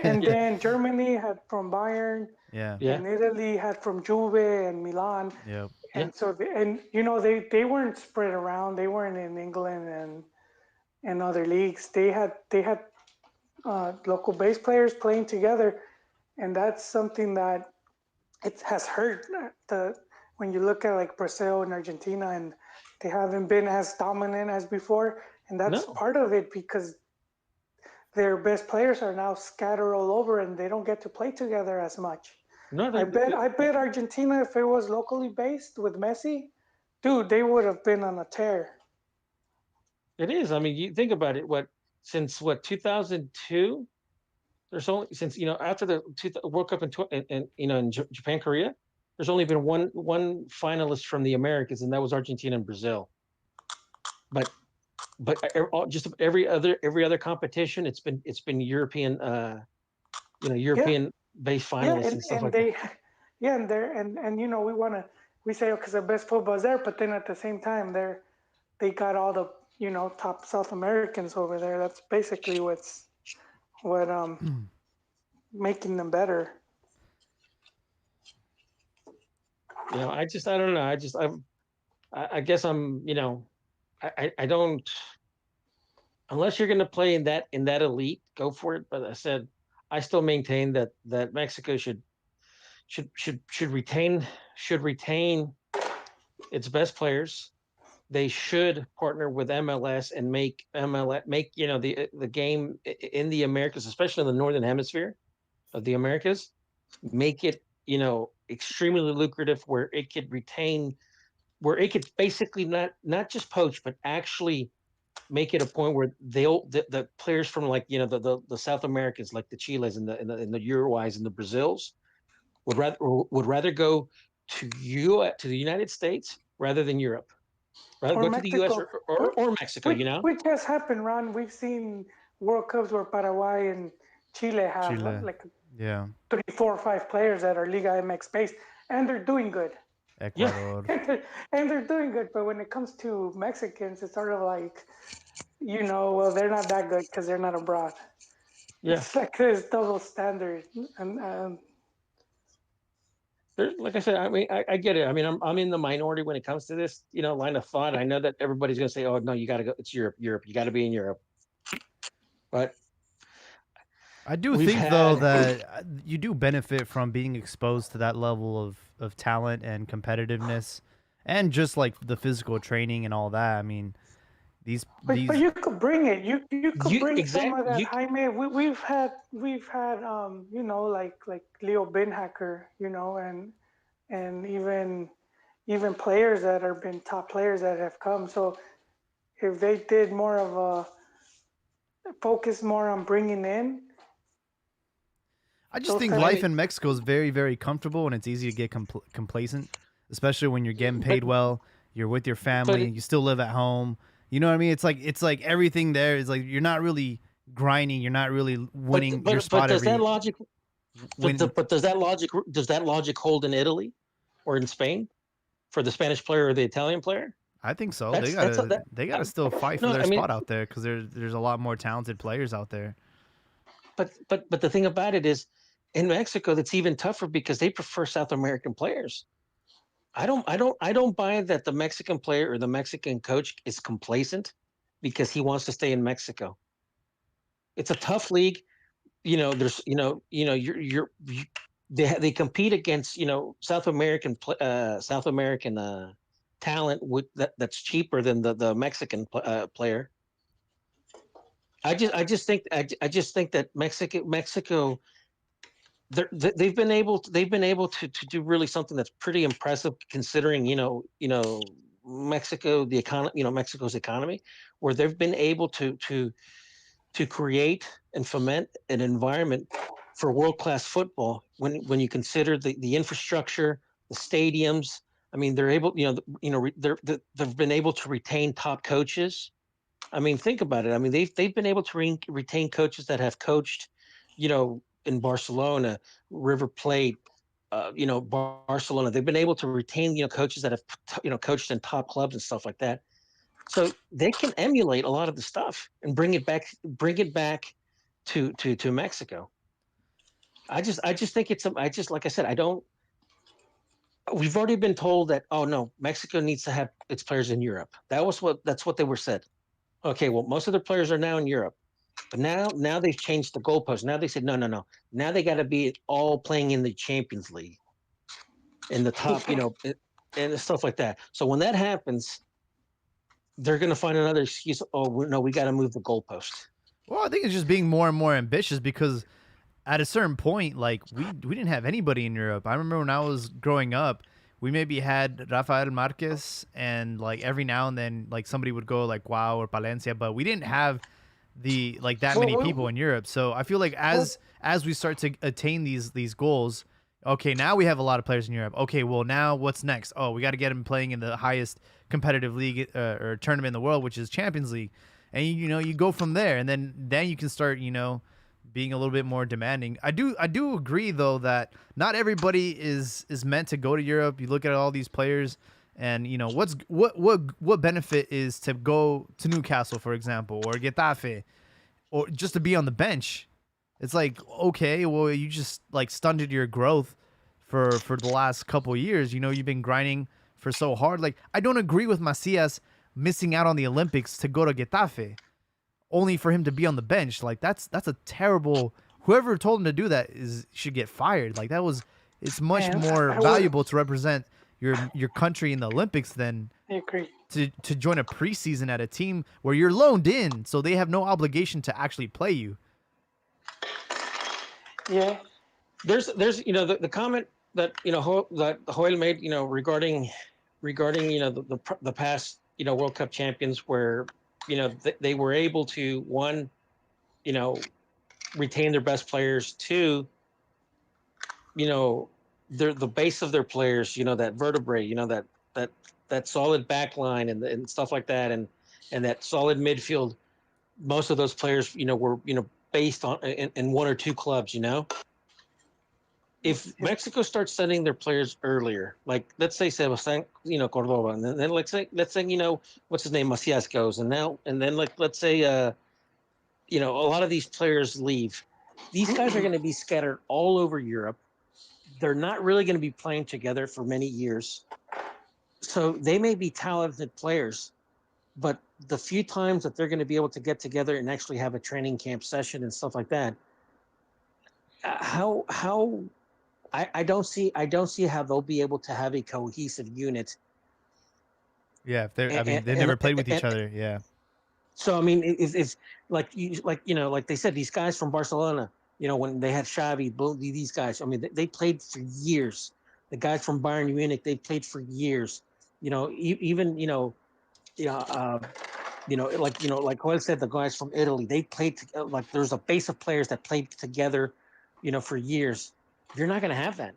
And then Germany had from Bayern. Yeah. And Italy had from Juve and Milan. Yep. And so, they weren't spread around. They weren't in England and other leagues. They had local base players playing together. And that's something that it has hurt when you look at like Brazil and Argentina, and they haven't been as dominant as before. And that's part of it, because their best players are now scattered all over and they don't get to play together as much. I bet Argentina, if it was locally based with Messi, dude, they would have been on a tear. It is. I mean, you think about it. Since 2002? There's only after the World Cup in Japan, Korea, there's only been one finalist from the Americas, and that was Argentina and Brazil. But just every other competition, it's been European, European based finalists and stuff like that. Yeah, and we say because the best football is there, but then at the same time they got all the top South Americans over there. That's basically what making them better. I don't know. I guess I'm, I don't, unless you're going to play in that elite, go for it. But I still maintain that Mexico should retain its best players. They should partner with MLS and make the game in the Americas, especially in the Northern Hemisphere of the Americas, make it extremely lucrative, where it could basically not just poach, but actually make it a point where the players from the South Americans, like the Chiles and the Uruguays and the Brazils, would rather go to the United States rather than Europe. Rather go to the U.S. or Mexico, Which has happened, Ron. We've seen World Cups where Paraguay and Chile have 3, 4, 5 players that are Liga MX based, and they're doing good. Ecuador. And they're doing good, but when it comes to Mexicans, it's sort of like, well, they're not that good because they're not abroad. Yeah. It's like this double standard. And like I said, I mean, I get it. I mean, I'm in the minority when it comes to this, line of thought. I know that everybody's going to say, "Oh no, you got to go. It's Europe. You got to be in Europe." But I do think though that you do benefit from being exposed to that level of talent and competitiveness, and just like the physical training and all that. I mean, but you could bring it. You could bring some of that. Jaime, we've had like Leo Binhacker, and even players that have been top players that have come. So if they did more of a focus more on bringing in. I just think life in Mexico is very, very comfortable, and it's easy to get complacent, especially when you're getting paid well, you're with your family, you still live at home. You know what I mean? It's like everything there is like you're not really grinding, you're not really winning your spot. But does that logic? But does that logic hold in Italy or in Spain for the Spanish player or the Italian player? I think so. They gotta still fight for their spot out there because there's a lot more talented players out there. But the thing about it is, in Mexico, that's even tougher because they prefer South American players. I don't buy that the Mexican player or the Mexican coach is complacent because he wants to stay in Mexico. It's a tough league. There's they compete against South American talent that's cheaper than the Mexican player. I just think that Mexico they've been able to do really something that's pretty impressive considering Mexico, the economy, Mexico's economy, where they've been able to create and foment an environment for world-class football when you consider the infrastructure, the stadiums. I mean, they're able, they've been able to retain top coaches. I mean, think about it. I mean, they've been able to retain coaches that have coached, in Barcelona, River Plate, Barcelona. They've been able to retain, coaches that have, coached in top clubs and stuff like that. So they can emulate a lot of the stuff and bring it back to Mexico. I just think like I said, we've already been told that, oh no, Mexico needs to have its players in Europe. That's what they were said. Okay, well, most of their players are now in Europe, but now they've changed the goalpost. Now they said, no. Now they got to be all playing in the Champions League, in the top, and stuff like that. So when that happens, they're going to find another excuse. Oh, no, we got to move the goalpost. Well, I think it's just being more and more ambitious because at a certain point, like we didn't have anybody in Europe. I remember when I was growing up, we maybe had Rafael Marquez, and like every now and then, like somebody would go like Guau or Palencia, but we didn't have that many people in Europe. So I feel like as we start to attain these goals, okay, now we have a lot of players in Europe. Okay, well now what's next? Oh, we got to get them playing in the highest competitive league or tournament in the world, which is Champions League, and you go from there, and then you can start being a little bit more demanding. I do agree though that not everybody is meant to go to Europe. You look at all these players, and what benefit is to go to Newcastle, for example, or Getafe, or just to be on the bench. It's like, okay, well, you just like stunted your growth for the last couple of years. You've been grinding for so hard. Like, I don't agree with Macias missing out on the Olympics to go to Getafe, only for him to be on the bench. Like, that's a terrible. Whoever told him to do that should get fired. Like, it's much more valuable to represent your country in the Olympics than to join a preseason at a team where you're loaned in, so they have no obligation to actually play you. Yeah, there's the comment that that Joel made regarding the past World Cup champions, where they were able to, one, retain their best players, two, the base of their players, that vertebrae, that solid back line and stuff like that, and that solid midfield. Most of those players were based on in one or two clubs. If Mexico starts sending their players earlier, like let's say Sebastián Córdoba, and then let's say what's his name, Macias goes, and then let's say a lot of these players leave. These guys are going to be scattered all over Europe. They're not really going to be playing together for many years. So they may be talented players, but the few times that they're going to be able to get together and actually have a training camp session and stuff like that, I don't see how they'll be able to have a cohesive unit. Yeah, if they never played with each other. Yeah. So I mean, it's like they said, these guys from Barcelona, when they had Xavi, these guys, I mean, they played for years. The guys from Bayern Munich, they played for years. Even like Joel said, the guys from Italy, they played like there's a base of players that played together, for years. You're not going to have that.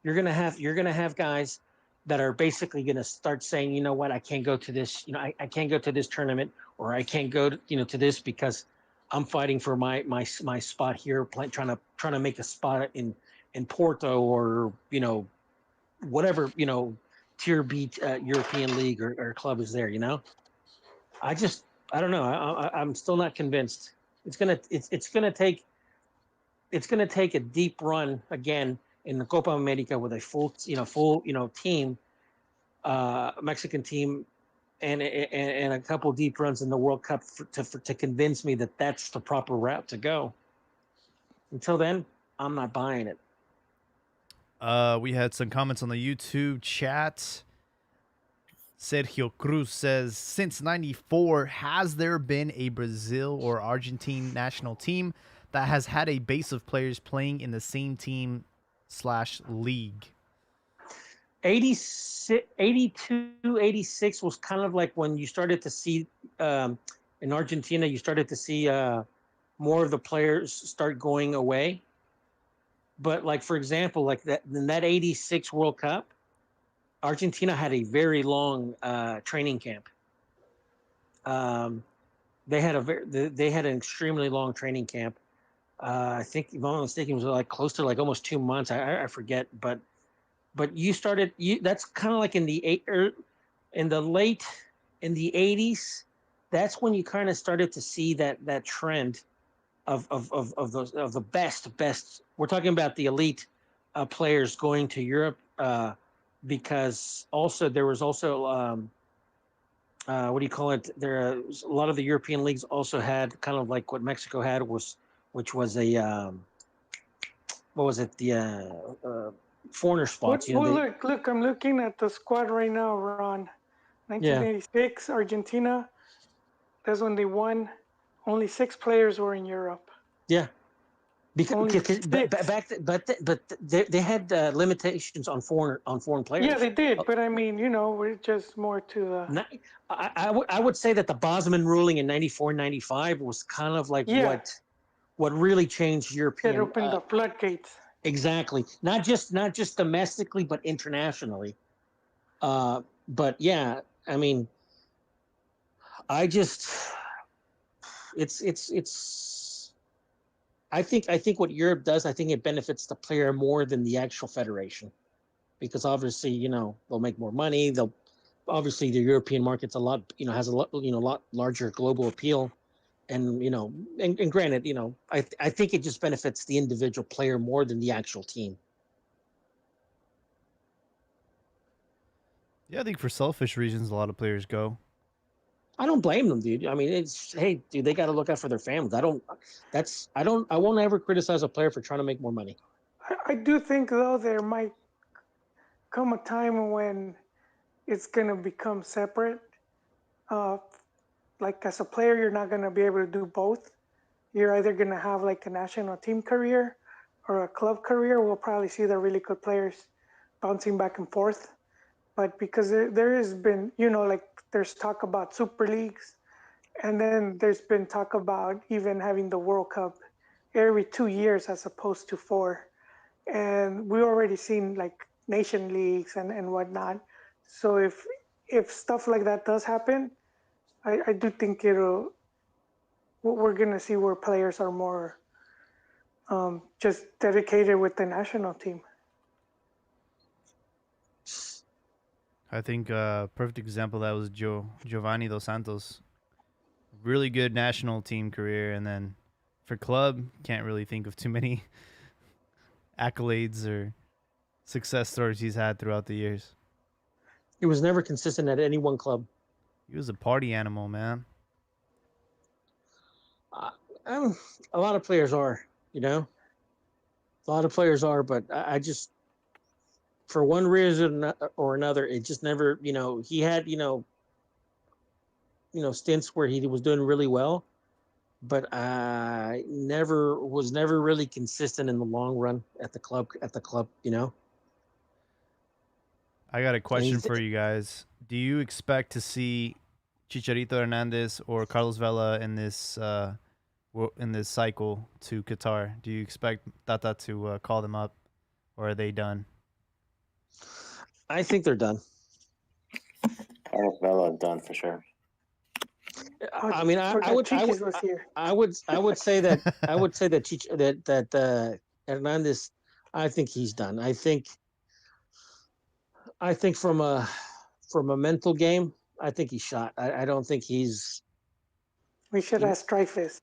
You're going to have guys that are basically going to start saying, you know what, I can't go to this, I can't go to this tournament, or I can't go to, to this because I'm fighting for my spot here, trying to make a spot in Porto, or, whatever, tier B European league or club is there, I don't know. I'm still not convinced. It's going to take a deep run again in the Copa America with a full team, Mexican team, and a couple deep runs in the World Cup to convince me that that's the proper route to go. Until then, I'm not buying it. We had some comments on the YouTube chat. Sergio Cruz says, since '94, has there been a Brazil or Argentine national team that has had a base of players playing in the same team / league? 82, 86 was kind of like when you started to see in Argentina, you started to see more of the players start going away. But like, for example, like in that 86 World Cup, Argentina had a very long training camp. they had they had an extremely long training camp. I think, if I'm not mistaken, it was like close to like almost 2 months. I forget, but you started that's kind of like in the late in the 80s. That's when you kind of started to see that trend of those of the best. We're talking about the elite players going to Europe, because also there was also what do you call it? There was a lot of the European leagues also had kind of like what Mexico had, which was a what was it, the foreigner spots? Well, look, I'm looking at the squad right now, Ron. Yeah. 1986, Argentina. That's when they won. Only 6 players were in Europe. Yeah. Only Because six. but they had limitations on foreign players. Yeah, they did, but I mean, we're just more to the. I would say that the Bosman ruling in 94, 95 was kind of like Yeah. what really changed European. It opened the floodgates. Exactly. Not just domestically, but internationally. But yeah, I mean, it's. I think what Europe does, I think it benefits the player more than the actual federation, because obviously, they'll make more money. They'll obviously the European market's a lot, has a lot larger global appeal, and and granted, I think it just benefits the individual player more than the actual team. Yeah, I think for selfish reasons, a lot of players go. I don't blame them, dude. I mean, hey, dude, they got to look out for their families. I won't ever criticize a player for trying to make more money. I do think, though, there might come a time when it's going to become separate. Like, as a player, you're not going to be able to do both. You're either going to have like a national team career or a club career. We'll probably see the really good players bouncing back and forth. But because there has been, like there's talk about super leagues, and then there's been talk about even having the World Cup every 2 years as opposed to 4. And we've already seen like nation leagues and whatnot. So if stuff like that does happen, I do think we're going to see where players are more just dedicated with the national team. I think a perfect example of that was Giovanni Dos Santos. Really good national team career, and then for club, can't really think of too many accolades or success stories he's had throughout the years. He was never consistent at any one club. He was a party animal, man. A lot of players are, a lot of players are, but I just, for one reason or another, it just never, he had, stints where he was doing really well, but I was never really consistent in the long run at the club, I got a question for you guys. Do you expect to see Chicharito Hernandez or Carlos Vela in this cycle to Qatar? Do you expect Tata to call them up, or are they done? I think they're done. Carlos Vela done for sure. I mean, I would say that that Hernandez, I think he's done. I think from a mental game, I think he's shot. I don't think he's. We should ask Dreyfus.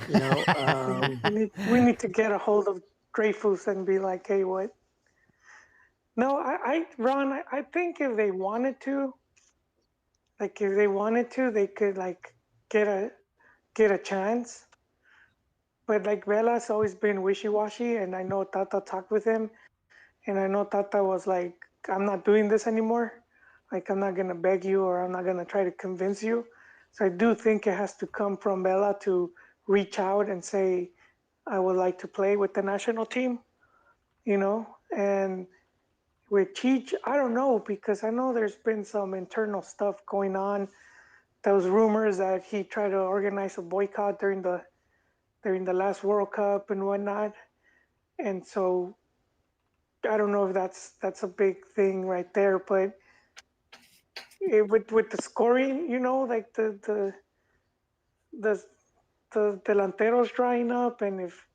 We need to get a hold of Dreyfus and be like, hey, what? No, Ron, I think if they wanted to, they could like get a chance. But like Vela's always been wishy-washy, and I know Tata talked with him, and I know Tata was like, I'm not doing this anymore. Like, I'm not gonna beg you, or I'm not gonna try to convince you. So I do think it has to come from Vela to reach out and say, I would like to play with the national team, and with Cheech, I don't know, because I know there's been some internal stuff going on. Those rumors that he tried to organize a boycott during the last World Cup and whatnot. And so I don't know if that's a big thing right there, but with the scoring, like the the delanteros drying up, and if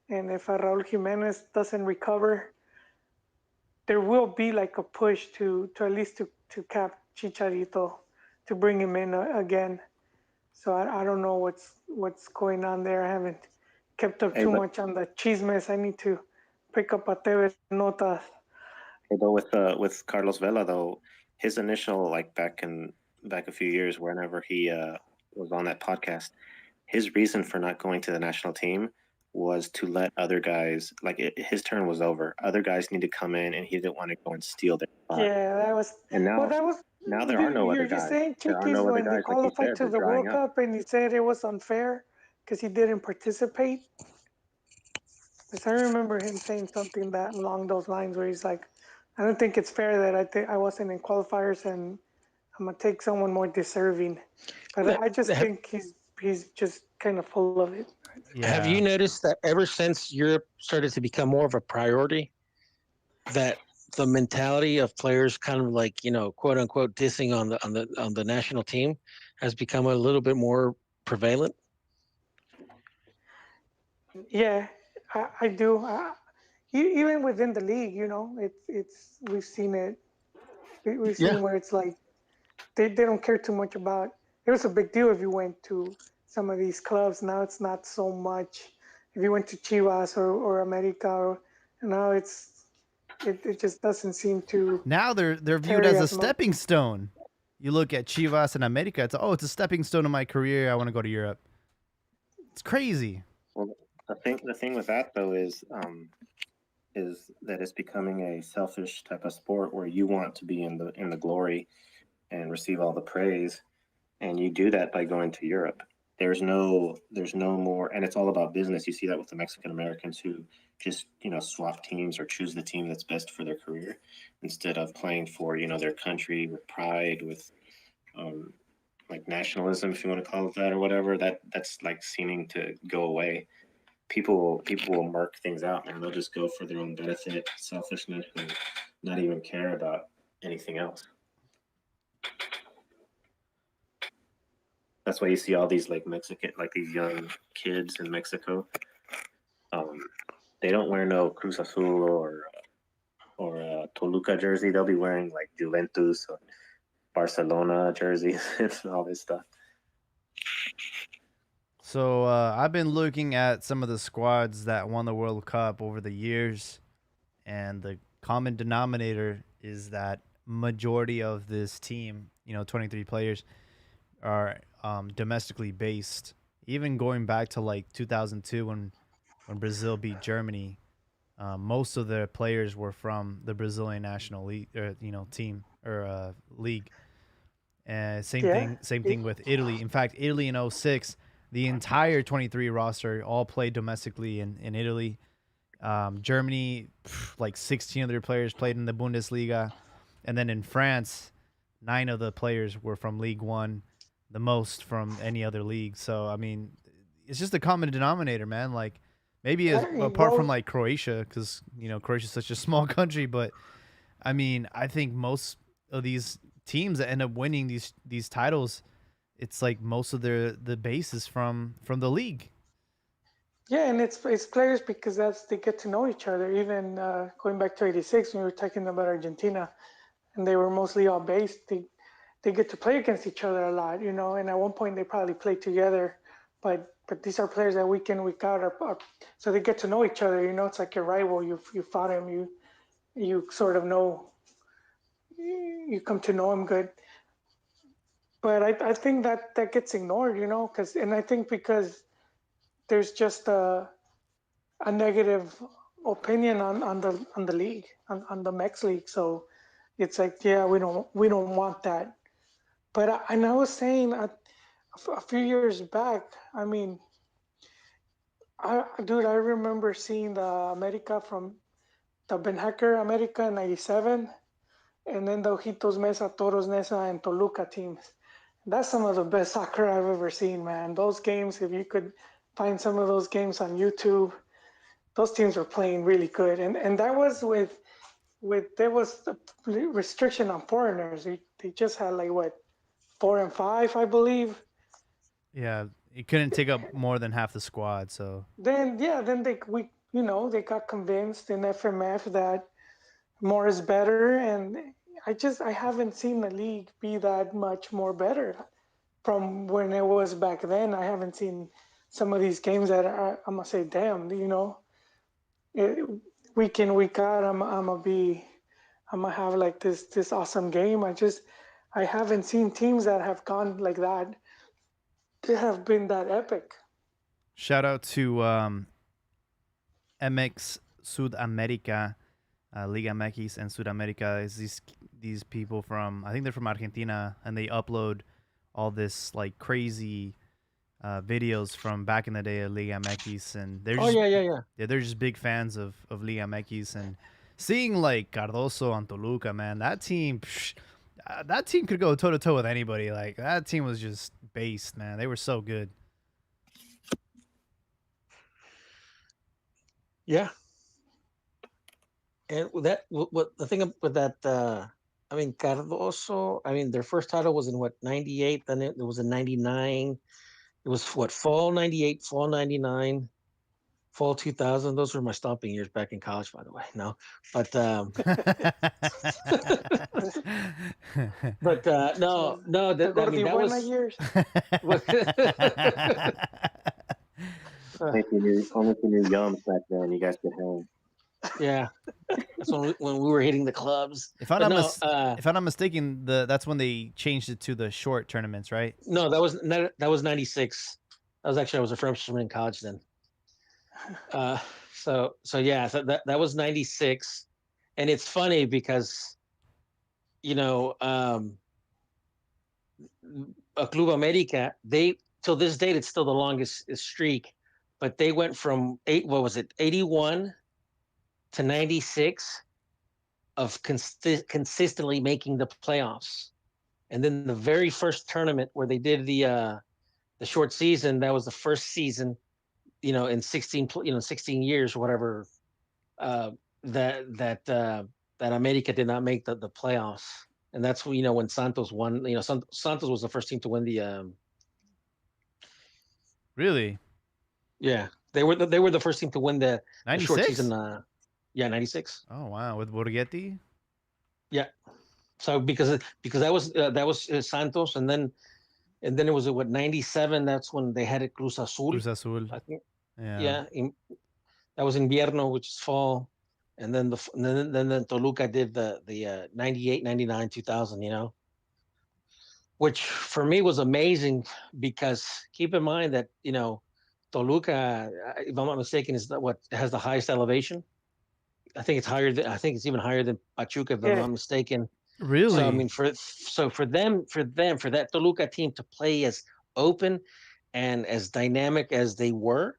Raúl Jiménez doesn't recover, there will be like a push to at least to cap Chicharito, to bring him in again. So I don't know what's going on there. I haven't kept up too much on the chismes. I need to pick up a TV Notas. Though with Carlos Vela though, his initial back a few years, whenever he was on that podcast, his reason for not going to the national team was to let other guys, his turn was over. Other guys need to come in, and he didn't want to go and steal their spot. Yeah, that was. And now, well, that was. Now there are no other guys. You're saying Chiquis when they qualified to the World Cup, and he said it was unfair because he didn't participate. Because I remember him saying something that along those lines, where he's like, "I don't think it's fair that I wasn't in qualifiers, and I'm gonna take someone more deserving." But I just think he's just kind of full of it. Yeah. Have you noticed that ever since Europe started to become more of a priority, that the mentality of players kind of quote unquote dissing on the national team has become a little bit more prevalent? Yeah, I do. Even within the league, it's we've seen it. We've seen where it's like they don't care too much about. It was a big deal if you went to some of these clubs. Now it's not so much. If you went to Chivas or America, now it just doesn't seem to. Now they're viewed as a stepping stone. You look at Chivas and America, it's a stepping stone in my career. I want to go to Europe. It's crazy. Well, the thing with that though is that it's becoming a selfish type of sport where you want to be in the glory and receive all the praise, and you do that by going to Europe. There's no more, and it's all about business. You see that with the Mexican Americans who just swap teams or choose the team that's best for their career instead of playing for their country with pride, with nationalism, if you want to call it that, or whatever. That's seeming to go away. People will murk things out, and they'll just go for their own benefit, selfishness, and not even care about anything else. That's why you see all these Mexican, these young kids in Mexico. They don't wear no Cruz Azul or Toluca jersey. They'll be wearing Juventus or Barcelona jerseys and all this stuff. So I've been looking at some of the squads that won the World Cup over the years, and the common denominator is that majority of this team, 23 players, are domestically based. Even going back to 2002 when Brazil beat Germany, most of their players were from the Brazilian national league, team or league. And same thing with Italy. In fact, Italy in 2006, the entire 23 roster all played domestically in Italy. Germany, 16 of their players played in the Bundesliga, and then in France, 9 of the players were from League One, the most from any other league. So I mean, it's just a common denominator, man. Maybe apart from Croatia, because Croatia is such a small country, but I mean, I think most of these teams that end up winning these titles, it's most of the base is from the league. Yeah, and it's players because they get to know each other. Even going back to '86 when we were talking about Argentina, and they were mostly all based. They get to play against each other a lot, and at one point they probably played together, but these are players that week in, week out are so they get to know each other. It's like your rival. You fought him. You sort of know. You come to know him good. But I think that gets ignored, and I think because there's just a negative opinion on the league, on the Mex League. So it's we don't want that. But I was saying a few years back, I mean, I remember seeing the America from the Ben Hacker America in '97, and then the Ojitos Mesa, Toros Neza, and Toluca teams. That's some of the best soccer I've ever seen, man. Those games, if you could find some of those games on YouTube, those teams were playing really good. And that was there was a restriction on foreigners. They just had 4 and 5, I believe. Yeah, It couldn't take up more than half the squad. So then they got convinced in FMF that more is better, and I haven't seen the league be that much more better from when it was back then. I haven't seen some of these games that I'm gonna say, damn, week in, week out, I'm gonna have like this awesome game. I haven't seen teams that have gone like that. They have been that epic. shout out to MX Sudamerica, Liga MX and Sudamerica is these people from, I think they're from Argentina, and they upload all this like crazy videos from back in the day of Liga MX, and they're just, yeah. they're just big fans of Liga MX, and seeing like Cardoso on Toluca, man, that team could go toe to toe with anybody. Like that team was just based, man. They were so good. Yeah. And what the thing with that, I mean, Cardoso, I mean, their first title was in 98, then it was in 99. It was fall 98, fall 99, fall 2000. Those were my stomping years back in college, by the way. No, but no, I mean, that was years. Only if you knew Yums back then, you guys could hang. Yeah, that's when we were hitting the clubs. If I'm not mistaken, that's when they changed it to the short tournaments, right? No, that was 96. I was a freshman in college then. So that was 96, and it's funny because, Club America, they till this date it's still the longest streak, but they went from 81 to 96 of consistently making the playoffs, and then the very first tournament where they did the short season, that was the first season, in 16 years or whatever, that America did not make the playoffs, and that's when Santos won. Santos was the first team to win the. Really? Yeah, they were the first team to win the short season. 96. Oh wow, with Borghetti. Yeah, so because that was Santos, and then it was 97. That's when they had it Cruz Azul. Cruz Azul. I think. Yeah. That was invierno, which is fall, and then then Toluca did the 98, 99, 2000. Which for me was amazing, because keep in mind that Toluca, if I'm not mistaken, is what has the highest elevation. I think it's even higher than Pachuca, if I'm not mistaken. Really? So I mean, for that Toluca team to play as open and as dynamic as they were,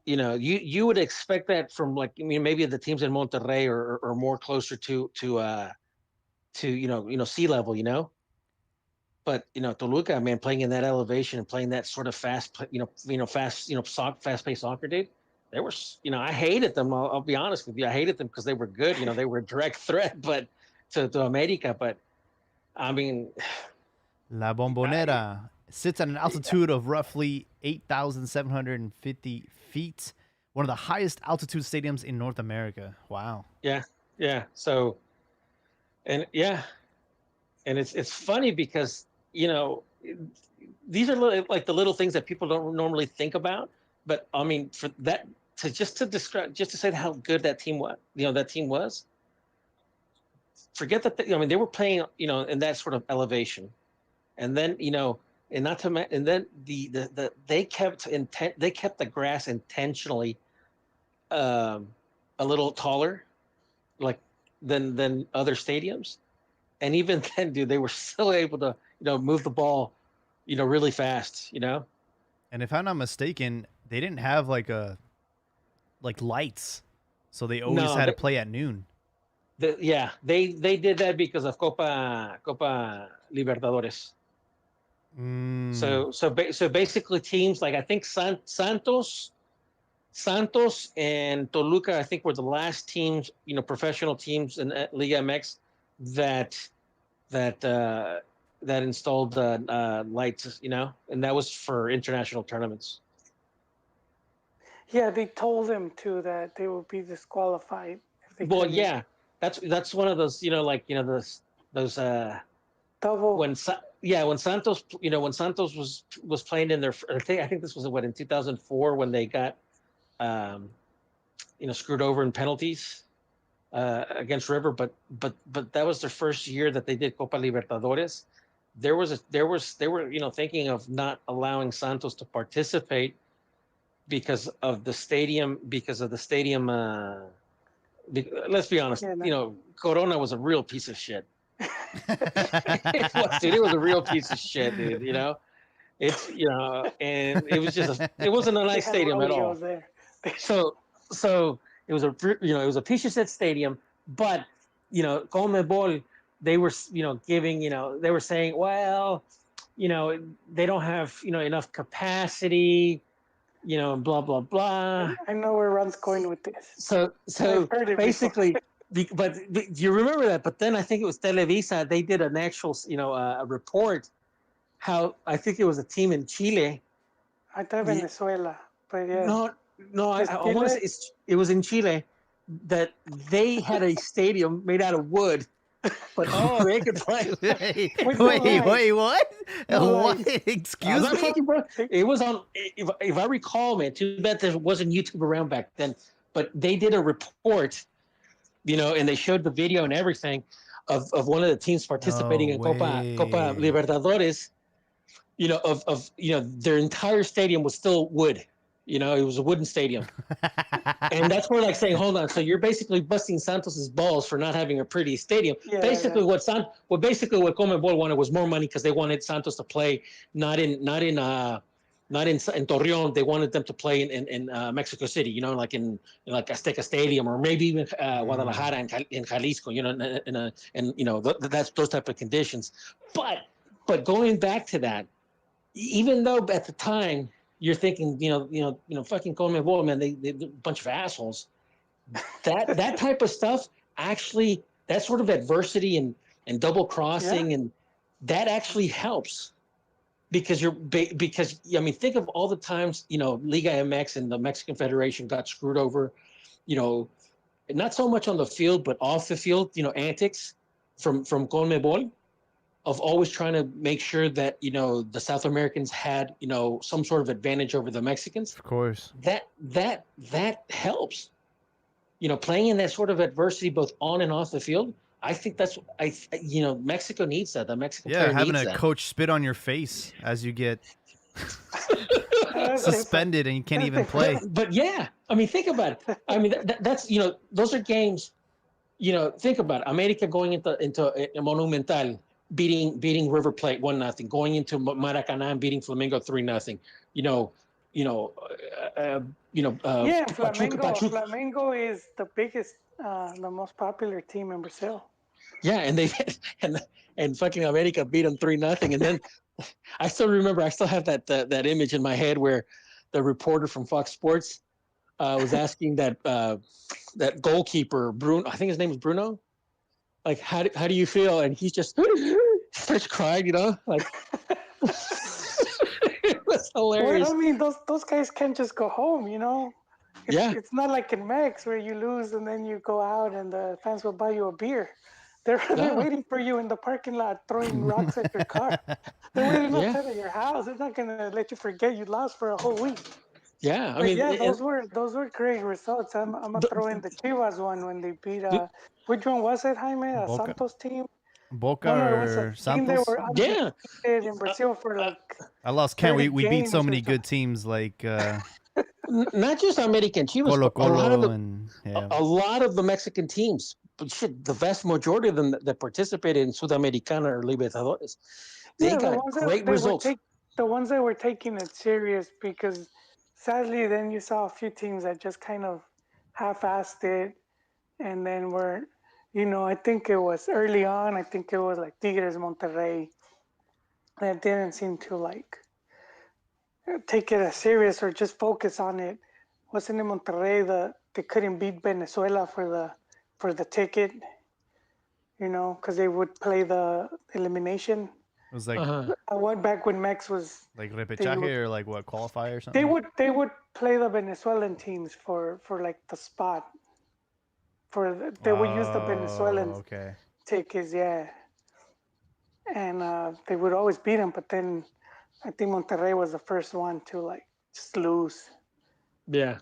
you would expect that from maybe the teams in Monterrey or more closer to sea level, But Toluca, man, playing in that elevation and playing that sort of fast-paced soccer, dude. They were, I hated them. I'll be honest with you. I hated them because they were good. They were a direct threat, but to America. But I mean, La Bombonera sits at an altitude of roughly 8,750 feet. One of the highest altitude stadiums in North America. Wow. Yeah. So, and it's funny because these are like the little things that people don't normally think about. But I mean, for that to say how good that team was, that team was. Forget that. They were playing, in that sort of elevation, and then and then they kept the grass intentionally a little taller, like than other stadiums, and even then, dude, they were still able to move the ball, really fast, And if I'm not mistaken, they didn't have like lights, so they always had to play at noon. They did that because of Copa Libertadores. So basically, teams like I think Santos and Toluca, I think, were the last teams, professional teams in Liga MX that that installed lights, you know, and that was for international tournaments. Yeah, they told them too that they would be disqualified if they Well, couldn't yeah, that's one of those, you know, like, you know, those double. when when Santos, you know, when Santos was playing in their, I think this was what, in 2004 when they got you know, screwed over in penalties against River, but that was their first year that they did Copa Libertadores. They were, you know, thinking of not allowing Santos to participate because of the stadium, let's be honest, Yeah, you know, Corona was a real piece of shit. It was a real piece of shit, dude. You know, it's, you know, and it was just it wasn't a they nice had stadium at all. rodeos there. So it was it was a piece of shit stadium, but, you know, CONMEBOL, they were, you know, giving, you know, they were saying, well, you know, they don't have, you know, enough capacity, you know, and blah blah blah. I know where Ron's going with this. So I've heard it basically, before. but you remember that. But then I think it was Televisa. They did an actual, you know, a report. How I think it was a team in Chile. I thought Venezuela, but yeah. No, no, Is I want to Chile? say it was in Chile that they had a stadium made out of wood, but they could play. Wait, what? No What? lies. Excuse I'm not me? fucking, bro. It was on. If I recall, man. Too bad there wasn't YouTube around back then. But they did a report, you know, and they showed the video and everything of one of the teams participating in Copa Libertadores. You know, of you know, their entire stadium was still wood. You know, it was a wooden stadium. And that's more like saying, hold on, so you're basically busting Santos's balls for not having a pretty stadium. Yeah, basically, yeah. what CONMEBOL wanted was more money because they wanted Santos to play not in Torreon. They wanted them to play in Mexico City, you know, like in like Azteca Stadium, or maybe even Guadalajara in Jalisco, you know, and you know, that's those type of conditions. But going back to that, even though at the time you're thinking, you know, fucking CONMEBOL, man, they're a bunch of assholes. That type of stuff, actually, that sort of adversity and double crossing, and that actually helps because because I mean, think of all the times, you know, Liga MX and the Mexican Federation got screwed over, you know, not so much on the field but off the field, you know, antics from CONMEBOL, of always trying to make sure that, you know, the South Americans had, you know, some sort of advantage over the Mexicans. Of course. That helps. You know, playing in that sort of adversity both on and off the field. I think that's you know, Mexico needs that. The Mexican player having needs a that. coach spit on your face as you get suspended and you can't even play. But yeah, I mean, think about it. I mean, that's, you know, those are games. You know, think about it. America going into Monumental, beating River Plate 1-0, going into Maracanã and beating Flamengo 3-0. Yeah, Flamengo is the biggest, the most popular team in Brazil. Yeah, and they and fucking America beat them 3-0, and then I still remember. I still have that image in my head where the reporter from Fox Sports was asking that goalkeeper Bruno. I think his name is Bruno. Like, how do you feel? And he's just starts crying, you know, like. It was hilarious. Well, I mean, those guys can't just go home, you know. It's not like in Mex where you lose and then you go out and the fans will buy you a beer. They're waiting for you in the parking lot, throwing rocks at your car. They're waiting outside of your house. They're not gonna let you forget you lost for a whole week. Yeah, I But mean, those were great results. I'm gonna throw in the Chivas one when they beat which one was it, Jaime? A Boca. Santos team? Boca No, it was or a team they Santos? were undefeated in Brazil for like. I lost count. 30 We beat so games many or good teams like not just American Chivas, Colo but a lot of Colo a lot of the Mexican teams. But shit, the vast majority of them that participated in Sudamericana or Libertadores, they got great results. The ones that were taking it serious, because sadly then you saw a few teams that just kind of half-assed it, and then were, you know, I think it was early on, I think it was like Tigres Monterrey that didn't seem to like take it as serious or just focus on it. Wasn't in Monterrey they couldn't beat Venezuela for the ticket, you know, because they would play the elimination. It was like I went back when Mex was like repechaje or like what, qualifier or they something. they would play the Venezuelan teams for like the spot they would use the Venezuelan Okay. tickets, yeah, and they would always beat them. But then I think Monterrey was the first one to like just lose. Yeah.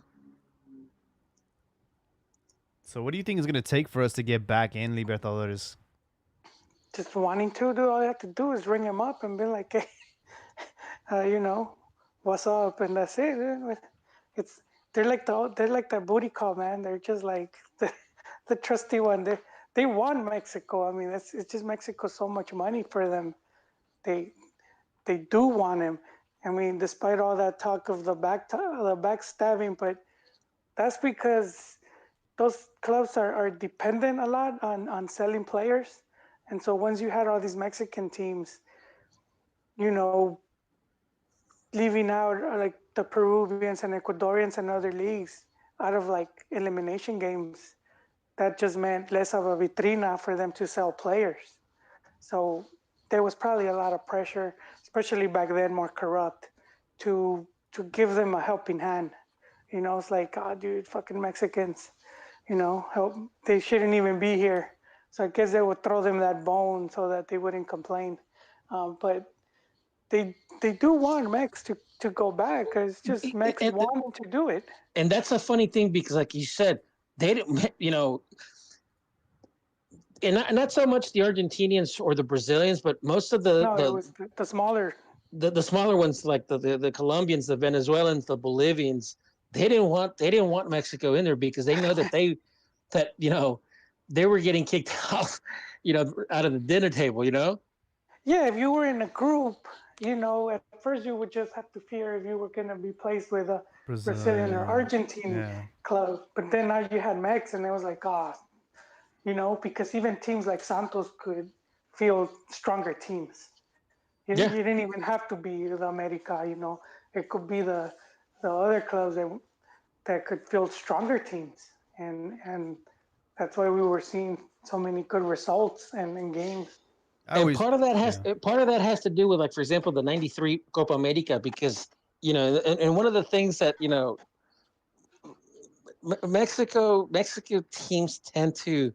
So what do you think is gonna take for us to get back in Libertadores? Just wanting to do all you have to do is ring them up and be like, hey, you know, what's up, and that's it. It's they're like the booty call, man. They're just like the trusty one. They won Mexico. I mean, it's just Mexico so much money for them. They do want him. I mean, despite all that talk of the backstabbing, but that's because those clubs are dependent a lot on selling players. And so once you had all these Mexican teams, you know, leaving out like the Peruvians and Ecuadorians and other leagues out of like elimination games, that just meant less of a vitrina for them to sell players. So there was probably a lot of pressure, especially back then, more corrupt, to give them a helping hand. You know, it's like, oh, dude, fucking Mexicans, you know, help. They shouldn't even be here. So I guess they would throw them that bone so that they wouldn't complain. But they do want Mex to go back because just Mex want to do it. And that's a funny thing because, like you said, they didn't, you know, and not so much the Argentinians or the Brazilians, but most of it was the smaller the smaller ones, like the Colombians, the Venezuelans, the Bolivians. They didn't want Mexico in there because they know that you know they were getting kicked off, you know, out of the dinner table, you know. Yeah, if you were in a group, you know, at first you would just have to fear if you were going to be placed with a Brazilian or Argentine club. But then now you had Mex, and it was like, you know, because even teams like Santos could field stronger teams. You didn't even have to be the America, you know. It could be the other clubs that could field stronger teams. And that's why we were seeing so many good results and in games. And part of that has to do with, like, for example, the '93 Copa America, because, you know, and one of the things that, you know, Mexico teams tend to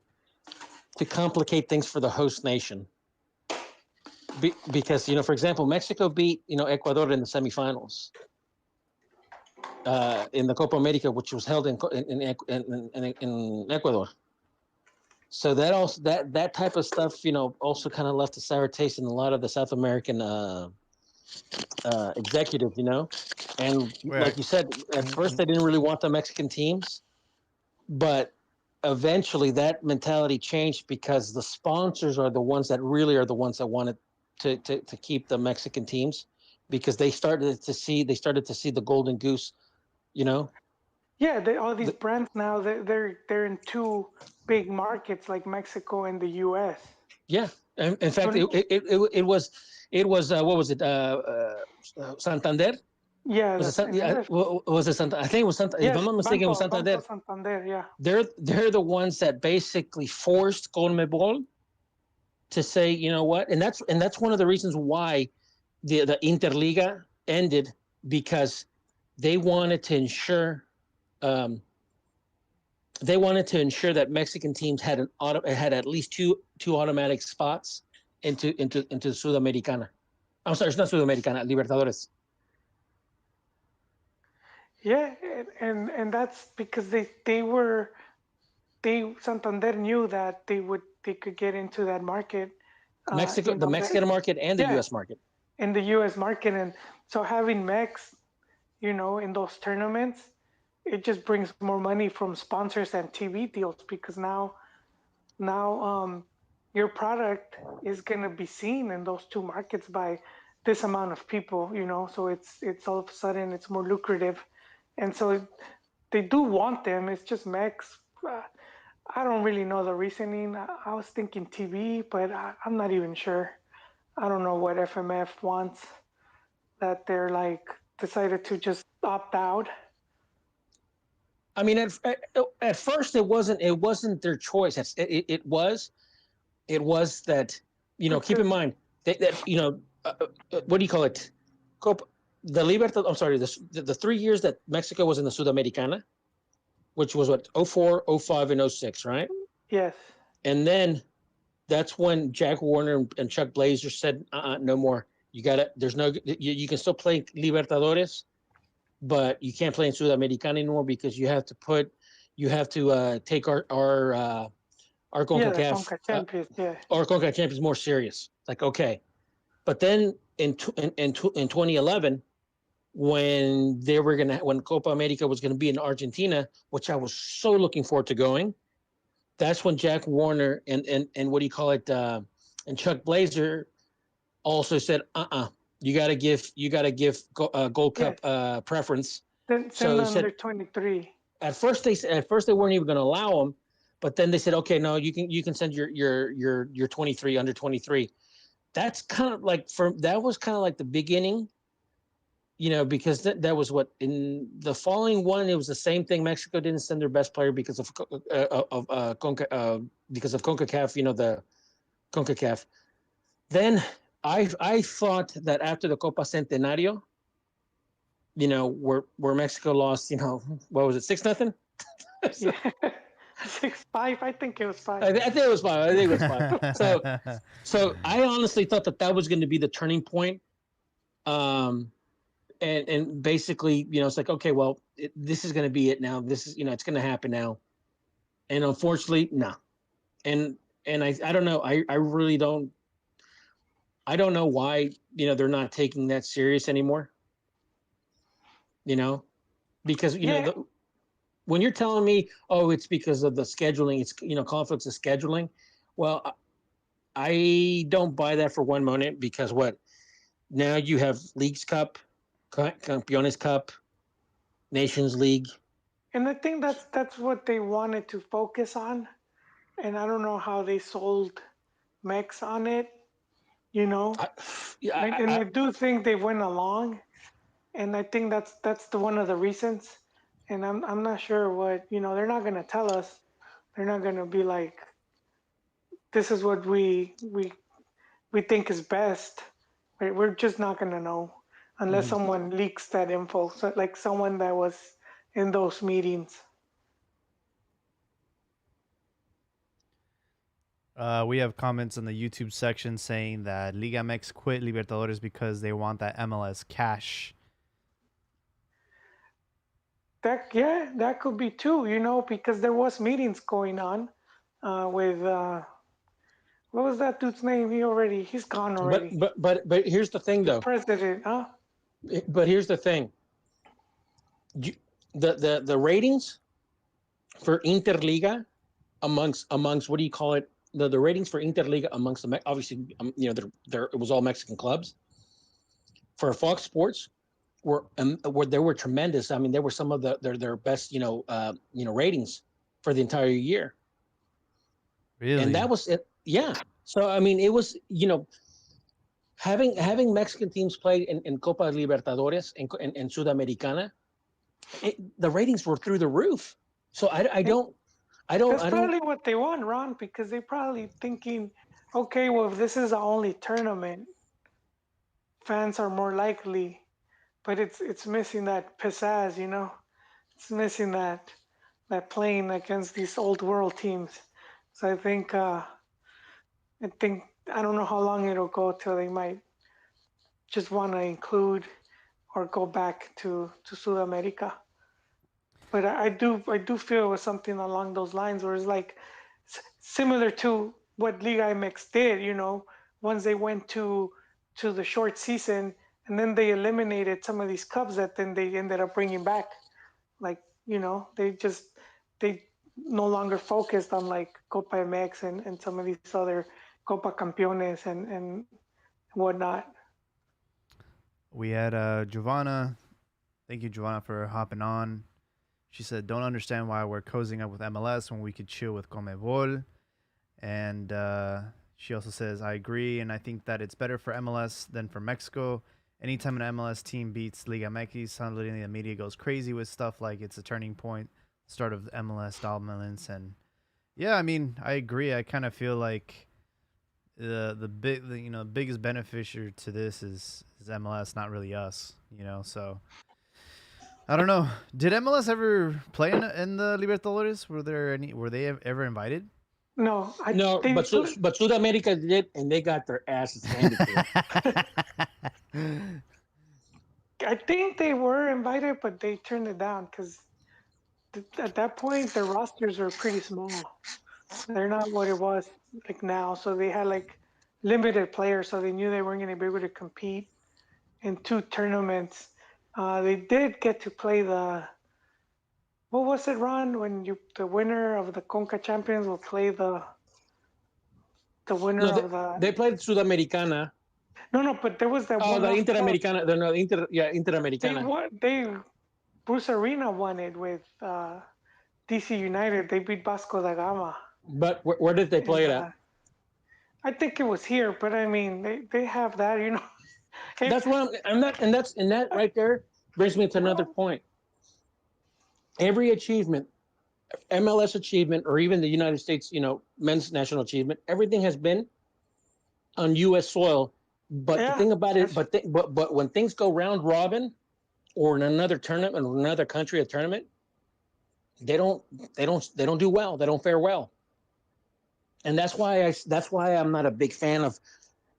complicate things for the host nation, because, you know, for example, Mexico beat, you know, Ecuador in the semifinals in the Copa America, which was held in Ecuador. So that also that type of stuff, you know, also kind of left a sour taste in a lot of the South American executives, you know. And like you said, at first they didn't really want the Mexican teams, but eventually that mentality changed because the sponsors are the ones that wanted to keep the Mexican teams, because they started to see the golden goose, you know. Yeah, all these brands now, they're in two big markets like Mexico and the U.S. Yeah, in fact, it was what was it? Santander. Yeah, was it Santander? I think it was Santander. Yes, if I'm not mistaken, it was Santander. Santander, yeah. They're the ones that basically forced CONMEBOL to say, you know what, and that's one of the reasons why the Interliga ended, because they wanted to ensure that Mexican teams had at least two automatic spots into Sudamericana. I'm sorry, it's not Sudamericana, Libertadores. Yeah, and that's because Santander knew that they could get into that market. Mexico, the Mexican market and the U.S. market. In the U.S. market, and so having Mex, you know, in those tournaments, it just brings more money from sponsors and TV deals, because now your product is going to be seen in those two markets by this amount of people, you know, so it's all of a sudden it's more lucrative. And so they do want them. It's just Mex. I don't really know the reasoning. I was thinking TV, but I'm not even sure. I don't know what FMF wants, that they're like decided to just opt out. I mean, at first it wasn't their choice. It was that, you know, keep in mind, what do you call it? Copa, the Libertad. I'm sorry, the 3 years that Mexico was in the Sudamericana, which was what 04, 05, and 06, right? Yes. And then that's when Jack Warner and Chuck Blazer said, no more. You can still play Libertadores, but you can't play in Sudamericana anymore because you have to take our CONCACAF, Conca Champions, our CONCACAF Champions more serious. Like, okay. But then in 2011, when Copa America was gonna be in Argentina, which I was so looking forward to going, that's when Jack Warner and what do you call it, and Chuck Blazer also said, you gotta give Gold Cup preference. Send under 23. At first they weren't even gonna allow them, but then they said, okay, no, you can send your 23 under 23. That's kind of like that was kind of like the beginning, because that was what in the following one, it was the same thing. Mexico didn't send their best player because of CONCACAF, the CONCACAF. Then I thought that after the Copa Centenario, where Mexico lost, what was it, 6-0? Yeah. 6-5, I think it was 5. I think it was 5. So I honestly thought that was going to be the turning point. And basically, it's like, okay, well, this is going to be it now. This is, it's going to happen now. And unfortunately, no. And I don't know. I really don't. I don't know why, they're not taking that serious anymore. Because, when you're telling me, oh, it's because of the scheduling, it's, conflicts of scheduling. Well, I don't buy that for one moment, because now you have Leagues Cup, Campeones Cup, Nations League. And I think that's what they wanted to focus on. And I don't know how they sold Mex on it, I do think they went along. And I think that's one of the reasons. And I'm not sure what, they're not going to tell us. They're not going to be like, this is what we think is best. We're just not going to know unless someone leaks that info. So like someone that was in those meetings. We have comments in the YouTube section saying that Liga MX quit Libertadores because they want that MLS cash. That could be too, because there was meetings going on with what was that dude's name? He's gone already. But here's the thing, though. President, huh? But here's the thing. The ratings for Interliga amongst what do you call it? The ratings for Interliga amongst the obviously it was all Mexican clubs. For Fox Sports were tremendous. I mean, there were some of their best ratings for the entire year. Really? And that was it. Yeah. So I mean, it was having Mexican teams play in Copa Libertadores and Sudamericana, the ratings were through the roof. So I don't. That's probably what they want, Ron, because they probably thinking, okay, well, if this is the only tournament, fans are more likely, but it's missing that pizzazz, It's missing that playing against these old world teams. So I think I don't know how long it'll go till they might just want to include or go back to Sudamerica. But I do feel it was something along those lines where it's like similar to what Liga MX did, once they went to the short season and then they eliminated some of these cups that then they ended up bringing back. Like, they no longer focused on like Copa MX and some of these other Copa Campeones and whatnot. We had Giovanna. Thank you, Giovanna, for hopping on. She said, don't understand why we're cozying up with MLS when we could chill with Conmebol. And she also says, I agree, and I think that it's better for MLS than for Mexico. Anytime an MLS team beats Liga MX, suddenly the media goes crazy with stuff like it's a turning point, start of MLS dominance. And yeah, I mean, I agree. I kind of feel like biggest beneficiary to this is MLS, not really us. So I don't know. Did MLS ever play in the Libertadores? Were they ever invited? No, No, but Sudamerica did, and they got their asses handed to them. I think they were invited, but they turned it down because at that point the rosters were pretty small. They're not what it was like now. So they had like limited players, so they knew they weren't going to be able to compete in 2 tournaments. They did get to play what was it, Ron? When the winner of the Conca Champions will play the winner of the. They played Sudamericana. No, but there was that one. The Interamericana. Interamericana. Bruce Arena won it with DC United. They beat Vasco da Gama. But where did they play it at? I think it was here, but I mean, they have that, That's what I'm not, and that right there brings me to another point. Every achievement, MLS achievement, or even the United States, men's national achievement, everything has been on U.S. soil. But the thing about it, but when things go round robin, or in another tournament, or another country, a tournament, they don't do well. They don't fare well. And that's why I'm not a big fan of,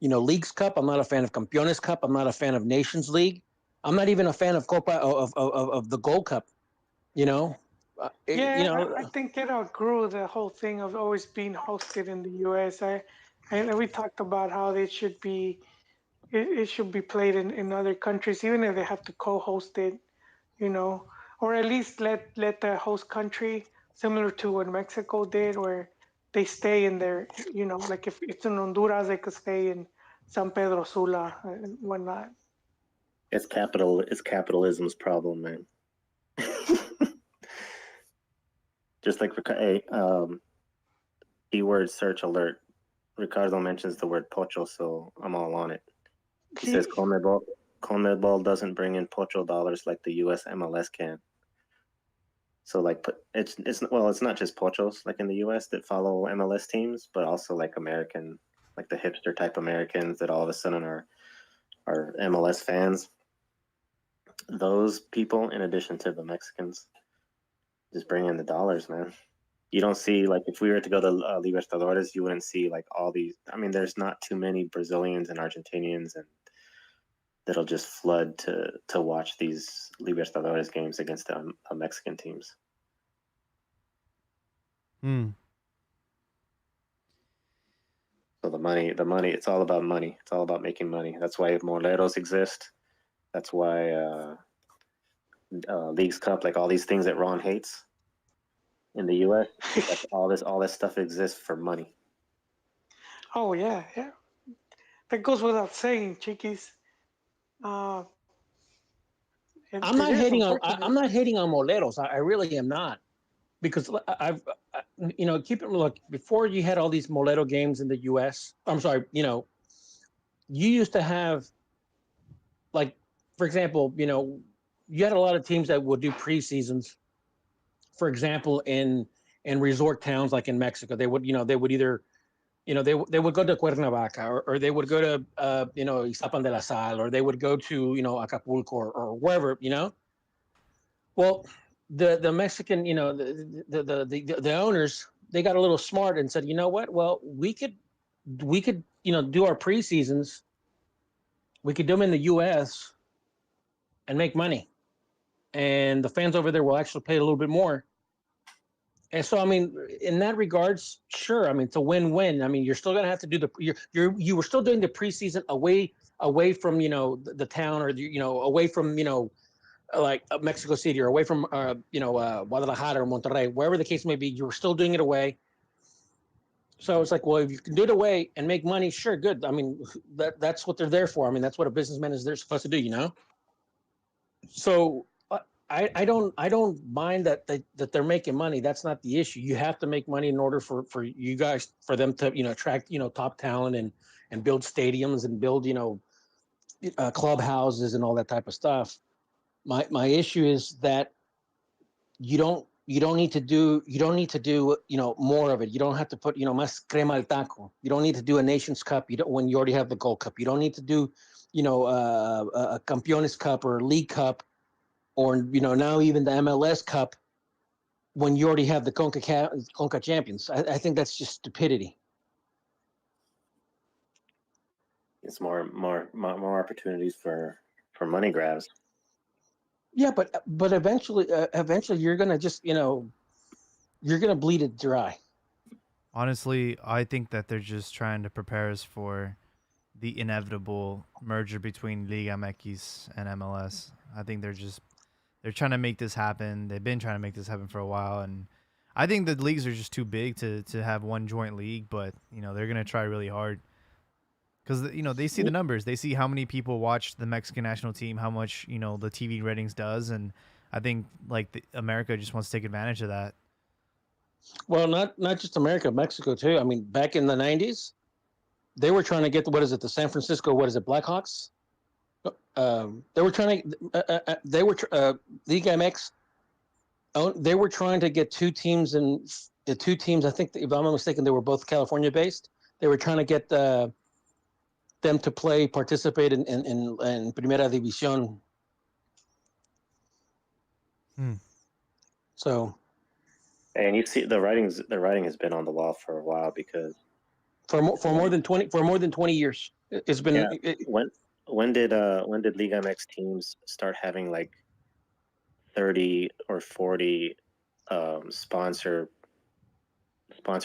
Leagues Cup. I'm not a fan of Campeones Cup. I'm not a fan of Nations League. I'm not even a fan of Copa of the Gold Cup. I think it outgrew the whole thing of always being hosted in the U.S. And we talked about how it should be played in other countries, even if they have to co-host it, or at least let the host country, similar to what Mexico did, where they stay in their, like if it's in Honduras, they could stay in San Pedro Sula and whatnot. It's capitalism's problem, man. Just like keyword search alert. Ricardo mentions the word pocho, so I'm all on it. He says CONMEBOL doesn't bring in pocho dollars like the US MLS can. So like it's not just pochos like in the US that follow MLS teams, but also like American, like the hipster type Americans that all of a sudden are MLS fans. Those people, in addition to the Mexicans, just bring in the dollars, man. You don't see, like, if we were to go to Libertadores, you wouldn't see like all these. I mean, there's not too many Brazilians and Argentinians and that'll just flood to watch these Libertadores games against the Mexican teams. So the money, it's all about money. It's all about making money. That's why Moleros exist. That's why Leagues Cup, like all these things that Ron hates in the U.S., all this stuff exists for money. Oh yeah. That goes without saying, Chiquis. I'm not hating on Moleros. I really am not, because I've keep it look. Before you had all these Molero games in the U.S. I'm sorry, you used to have, like, for example, you had a lot of teams that would do preseasons. For example, in resort towns like in Mexico, they would either. They would go to Cuernavaca or they would go to, Ixtapan de la Sal, or they would go to, Acapulco or wherever, Well, the Mexican, the owners, they got a little smart and said, you know what? Well, we could, do our preseasons. We could do them in the U.S. and make money. And the fans over there will actually pay a little bit more. And so, I mean, in that regards, sure. I mean, it's a win-win. I mean, you're still going to have to do you were still doing the preseason away from, the town, or, away from, like Mexico City, or away from, Guadalajara or Monterrey, wherever the case may be. You were still doing it away. So it's like, well, if you can do it away and make money, sure, good. I mean, that's what they're there for. I mean, that's what a businessman is supposed to do, So I don't mind that they're making money. That's not the issue. You have to make money in order for you guys, for them to attract top talent and build stadiums and build clubhouses and all that type of stuff. My issue is that you don't you don't need to do more of it. You don't have to put más crema al taco. You don't need to do a Nations Cup. When you already have the Gold Cup. You don't need to do a Campeones Cup or a League Cup, or now even the MLS Cup when you already have the Conca Champions. I think that's just stupidity. It's more opportunities for money grabs. Yeah, but eventually you're gonna just you're gonna bleed it dry. Honestly, I think that they're just trying to prepare us for the inevitable merger between Liga MX and MLS. I think they're trying to make this happen. They've been trying to make this happen for a while, and I think the leagues are just too big to have one joint league. But they're gonna try really hard because they see the numbers. They see how many people watch the Mexican national team, how much the TV ratings does, and I think America just wants to take advantage of that. Well, not just America, Mexico too. I mean, back in the 90s, they were trying to get the San Francisco, Blackhawks? They were trying to, Liga MX, they were trying to get two teams, and the two teams, I think, if I'm not mistaken, they were both California based. They were trying to get them to participate in Primera División. So. And you see the writing has been on the wall for a while because for more than 20 years it's been. Yeah. When did Liga MX teams start having like 30 or 40 sponsor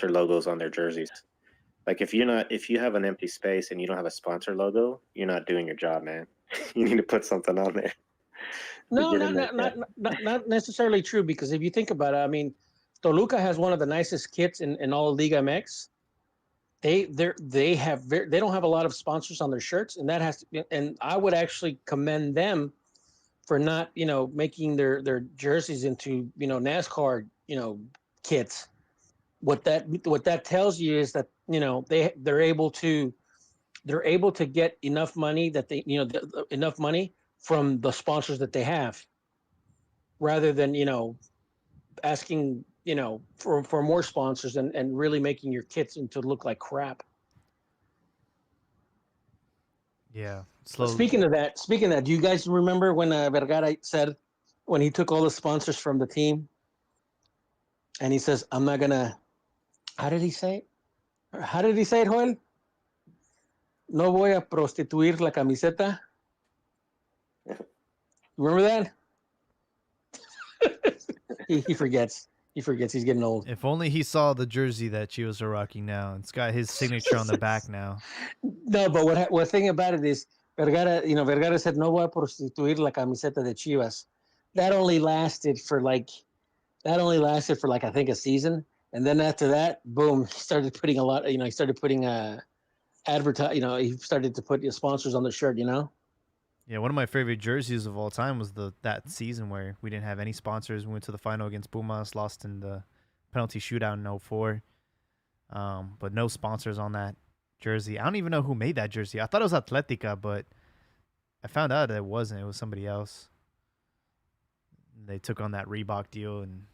logos on their jerseys? Like if you have an empty space and you don't have a sponsor logo, you're not doing your job, man. You need to put something on there. No, not necessarily true, because if you think about it, I mean, Toluca has one of the nicest kits in all of Liga MX. They don't have a lot of sponsors on their shirts, and that has to be, and I would actually commend them for not making their jerseys into NASCAR kits. What that tells you is that they're able to get enough money that they enough money from the sponsors that they have, rather than asking for more sponsors and really making your kits into look like crap. Yeah. Speaking of that, do you guys remember when Vergara said, when he took all the sponsors from the team, and he says, "I'm not gonna," how did he say it, Joel? No voy a prostituir la camiseta. Remember that? He forgets. He forgets. He's getting old. If only he saw the jersey that Chivas are rocking now. It's got his signature on the back now. No, but what thing about it is, Vergara said, "No voy a prostituir la camiseta de Chivas." That only lasted for like I think a season, and then after that, boom, he started putting a lot. He started putting he started to put sponsors on the shirt. Yeah, one of my favorite jerseys of all time was that season where we didn't have any sponsors. We went to the final against Pumas, lost in the penalty shootout in 2004. But no sponsors on that jersey. I don't even know who made that jersey. I thought it was Atletica, but I found out that it wasn't. It was somebody else. They took on that Reebok deal and,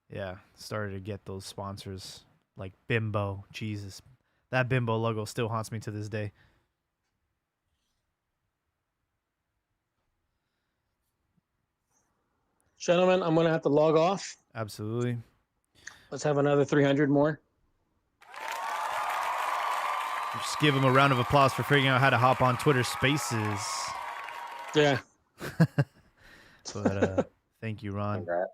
yeah, started to get those sponsors like Bimbo. Jesus, that Bimbo logo still haunts me to this day. Gentlemen, I'm going to have to log off. Absolutely. Let's have another 300 more. Just give him a round of applause for figuring out how to hop on Twitter Spaces. Yeah. But thank you, Ron. Congrats.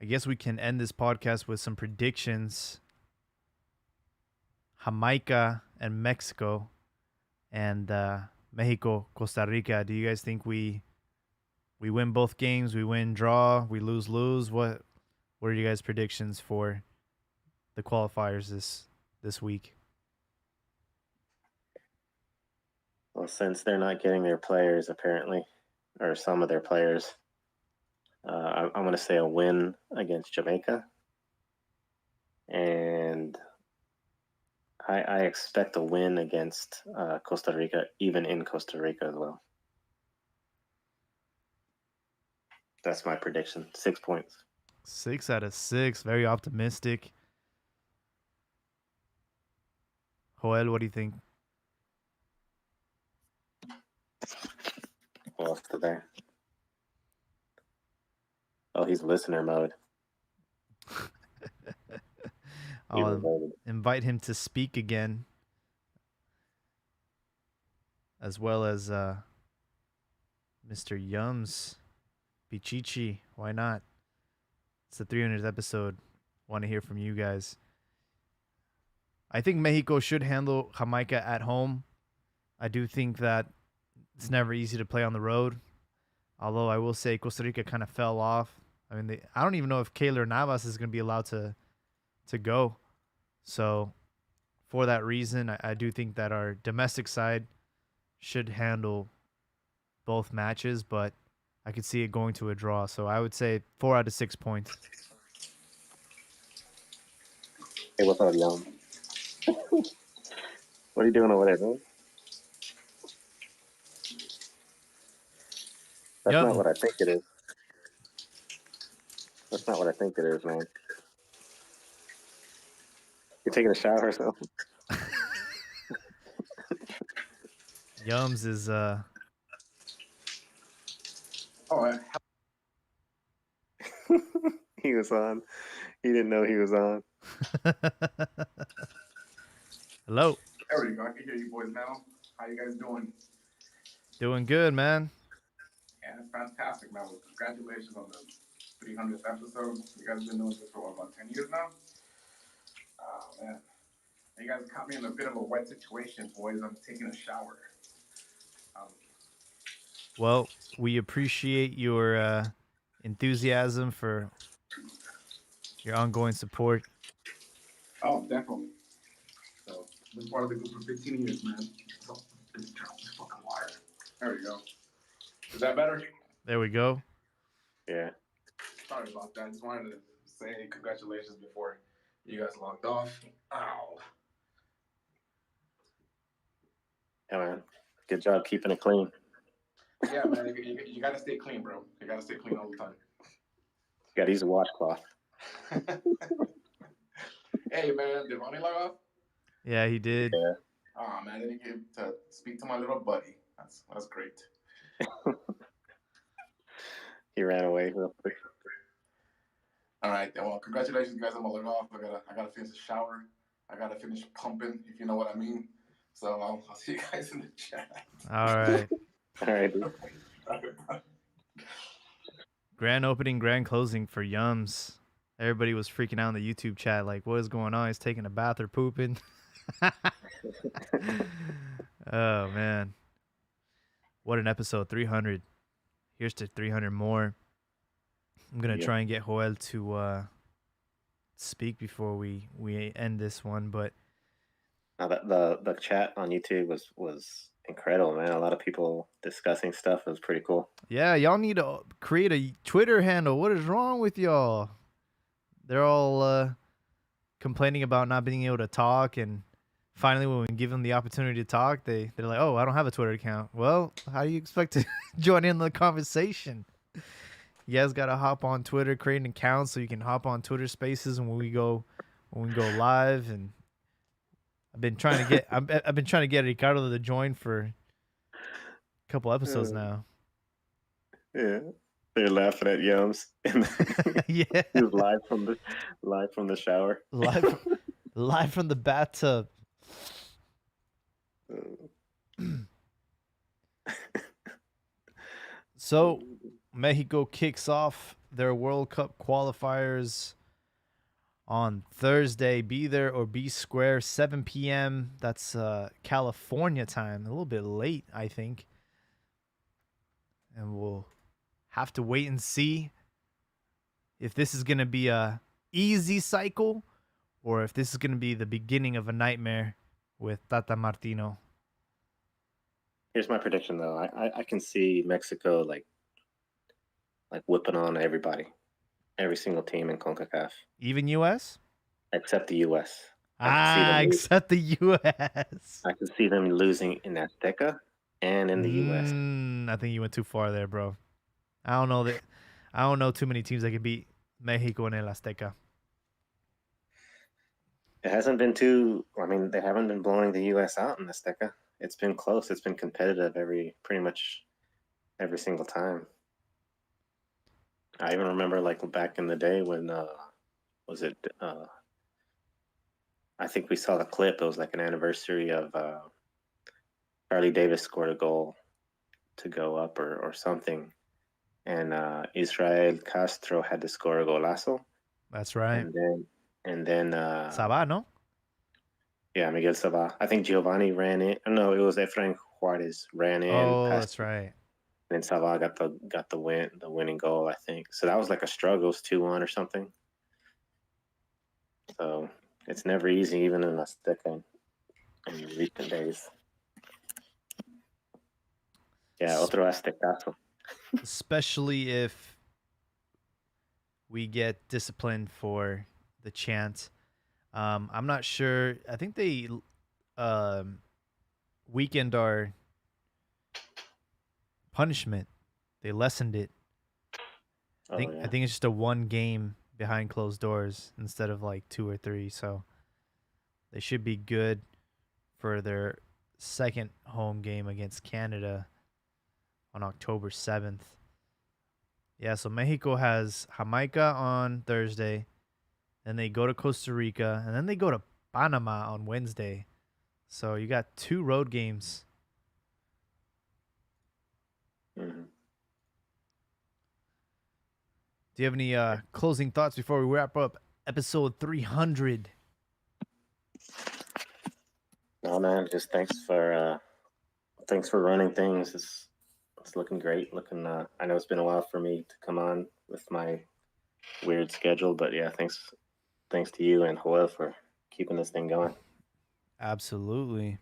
I guess we can end this podcast with some predictions. Jamaica and Mexico, and Mexico, Costa Rica. Do you guys think we win both games? We win, draw, we lose. What are you guys' predictions for the qualifiers this week? Well, since they're not getting their players, apparently, or some of their players, I'm going to say a win against Jamaica. And I expect a win against Costa Rica, even in Costa Rica as well. That's my prediction. 6 points. 6 out of 6. Very optimistic. Joel, what do you think? What else today? Oh, he's listener mode. I'll invite him to speak again, as well as Mr. Yums, Pichichi. Why not? It's the 300th episode. Want to hear from you guys. I think Mexico should handle Jamaica at home. I do think that it's never easy to play on the road. Although I will say Costa Rica kind of fell off. I mean, I don't even know if Keylor Navas is going to be allowed to go. So for that reason, I do think that our domestic side should handle both matches, but I could see it going to a draw. So I would say 4 out of 6 points. Hey, what's up, Yum? What are you doing over there, man? That's not what I think it is. That's not what I think it is, man. You're taking a shower or something? Yums is He was on. He didn't know he was on. Hello. There we go. I can hear you boys now. How you guys doing? Doing good, man. Yeah, it's fantastic, man. Well, congratulations on the 300th episode. You guys have been doing this for what, about 10 years now? Oh, man. You guys caught me in a bit of a wet situation, boys. I'm taking a shower. Well, we appreciate your enthusiasm for your ongoing support. Oh, definitely. So, been part of the group for 15 years, man. So, this fucking wire. There we go. Is that better? There we go. Yeah. Sorry about that. I just wanted to say congratulations before you guys logged off. Ow. Yeah, man. Good job keeping it clean. Yeah, man. You gotta stay clean, bro. You gotta stay clean all the time. You gotta use a washcloth. Hey, man. Did Ronnie log off? Yeah, he did. Yeah. Oh, man. I didn't get to speak to my little buddy. That's great. He ran away real quick. All right. Well, congratulations, guys. I'm gonna log off. I gotta finish the shower. I gotta finish pumping, if you know what I mean. So I'll see you guys in the chat. All right. All right, dude. Grand opening, grand closing for Yums. Everybody was freaking out in the YouTube chat, like, what is going on? He's taking a bath or pooping. Oh, man. What an episode, 300. Here's to 300 more. I'm going to try and get Joel to speak before we end this one, but the chat on YouTube was incredible, man. A lot of people discussing stuff. It was pretty cool. Yeah, y'all need to create a Twitter handle. What is wrong with y'all? They're all complaining about not being able to talk, and finally when we give them the opportunity to talk, they're like, oh, I don't have a Twitter account. Well, how do you expect to join in the conversation? You guys got to hop on Twitter, create an account so you can hop on Twitter Spaces when we go live. And I've been trying to get Ricardo to join for a couple episodes now. Yeah, they're laughing at Yums. Yeah, he was live from the shower. live from the bathtub. So Mexico kicks off their World Cup qualifiers on Thursday. Be there or be square, 7 p.m. That's California time. A little bit late, I think. And we'll have to wait and see if this is going to be a easy cycle or if this is going to be the beginning of a nightmare with Tata Martino. Here's my prediction, though. I can see Mexico like whipping on everybody, every single team in CONCACAF, even U.S. except the U.S. Except the U.S. I can see them losing in Azteca and in the U.S. I think you went too far there, bro. I don't know I don't know too many teams that can beat Mexico in El Azteca. It hasn't been too. I mean, they haven't been blowing the U.S. out in Azteca. It's been close. It's been competitive pretty much every single time. I even remember like back in the day when was it? I think we saw the clip. It was like an anniversary of Charlie Davis scored a goal to go up or something, and Israel Castro had to score a golazo. That's right. And then Sabah, no? Yeah, Miguel Sabah. I think Giovanni ran in. No, it was Efrain Juarez ran in. Oh, that's right. And then Sabah got the winning goal, I think. So that was like a struggle. It was 2-1 or something. So it's never easy, even in Azteca in recent days. Yeah, otro Aztecazo. Especially if we get disciplined for the chant. I'm not sure. I think they weakened our punishment. They lessened it. I think it's just a 1 game behind closed doors instead of like 2 or 3. So they should be good for their second home game against Canada on October 7th. Yeah, so Mexico has Jamaica on Thursday. Then they go to Costa Rica. And then they go to Panama on Wednesday. So you got 2 road games. Mm-hmm. Do you have any closing thoughts before we wrap up episode 300? No, man. Just thanks for running things. It's looking great. I know it's been a while for me to come on with my weird schedule, but yeah, thanks to you and Joel for keeping this thing going. Absolutely.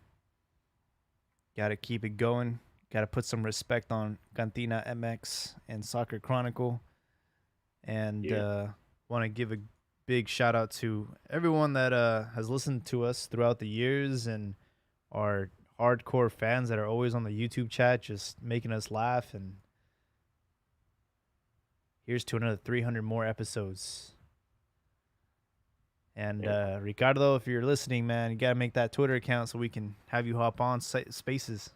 Got to keep it going. Got to put some respect on Cantina MX and Soccer Chronicle. And want to give a big shout out to everyone that has listened to us throughout the years and our hardcore fans that are always on the YouTube chat just making us laugh. And here's to another 300 more episodes. And Ricardo, if you're listening, man, you got to make that Twitter account so we can have you hop on Spaces.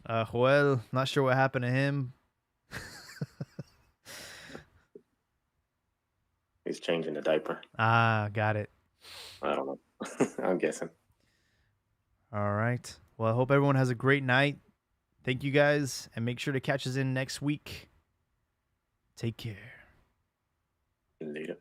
Joel, not sure what happened to him. He's changing the diaper. Ah, got it. I don't know. I'm guessing. All right. Well, I hope everyone has a great night. Thank you guys, and make sure to catch us in next week. Take care. Later.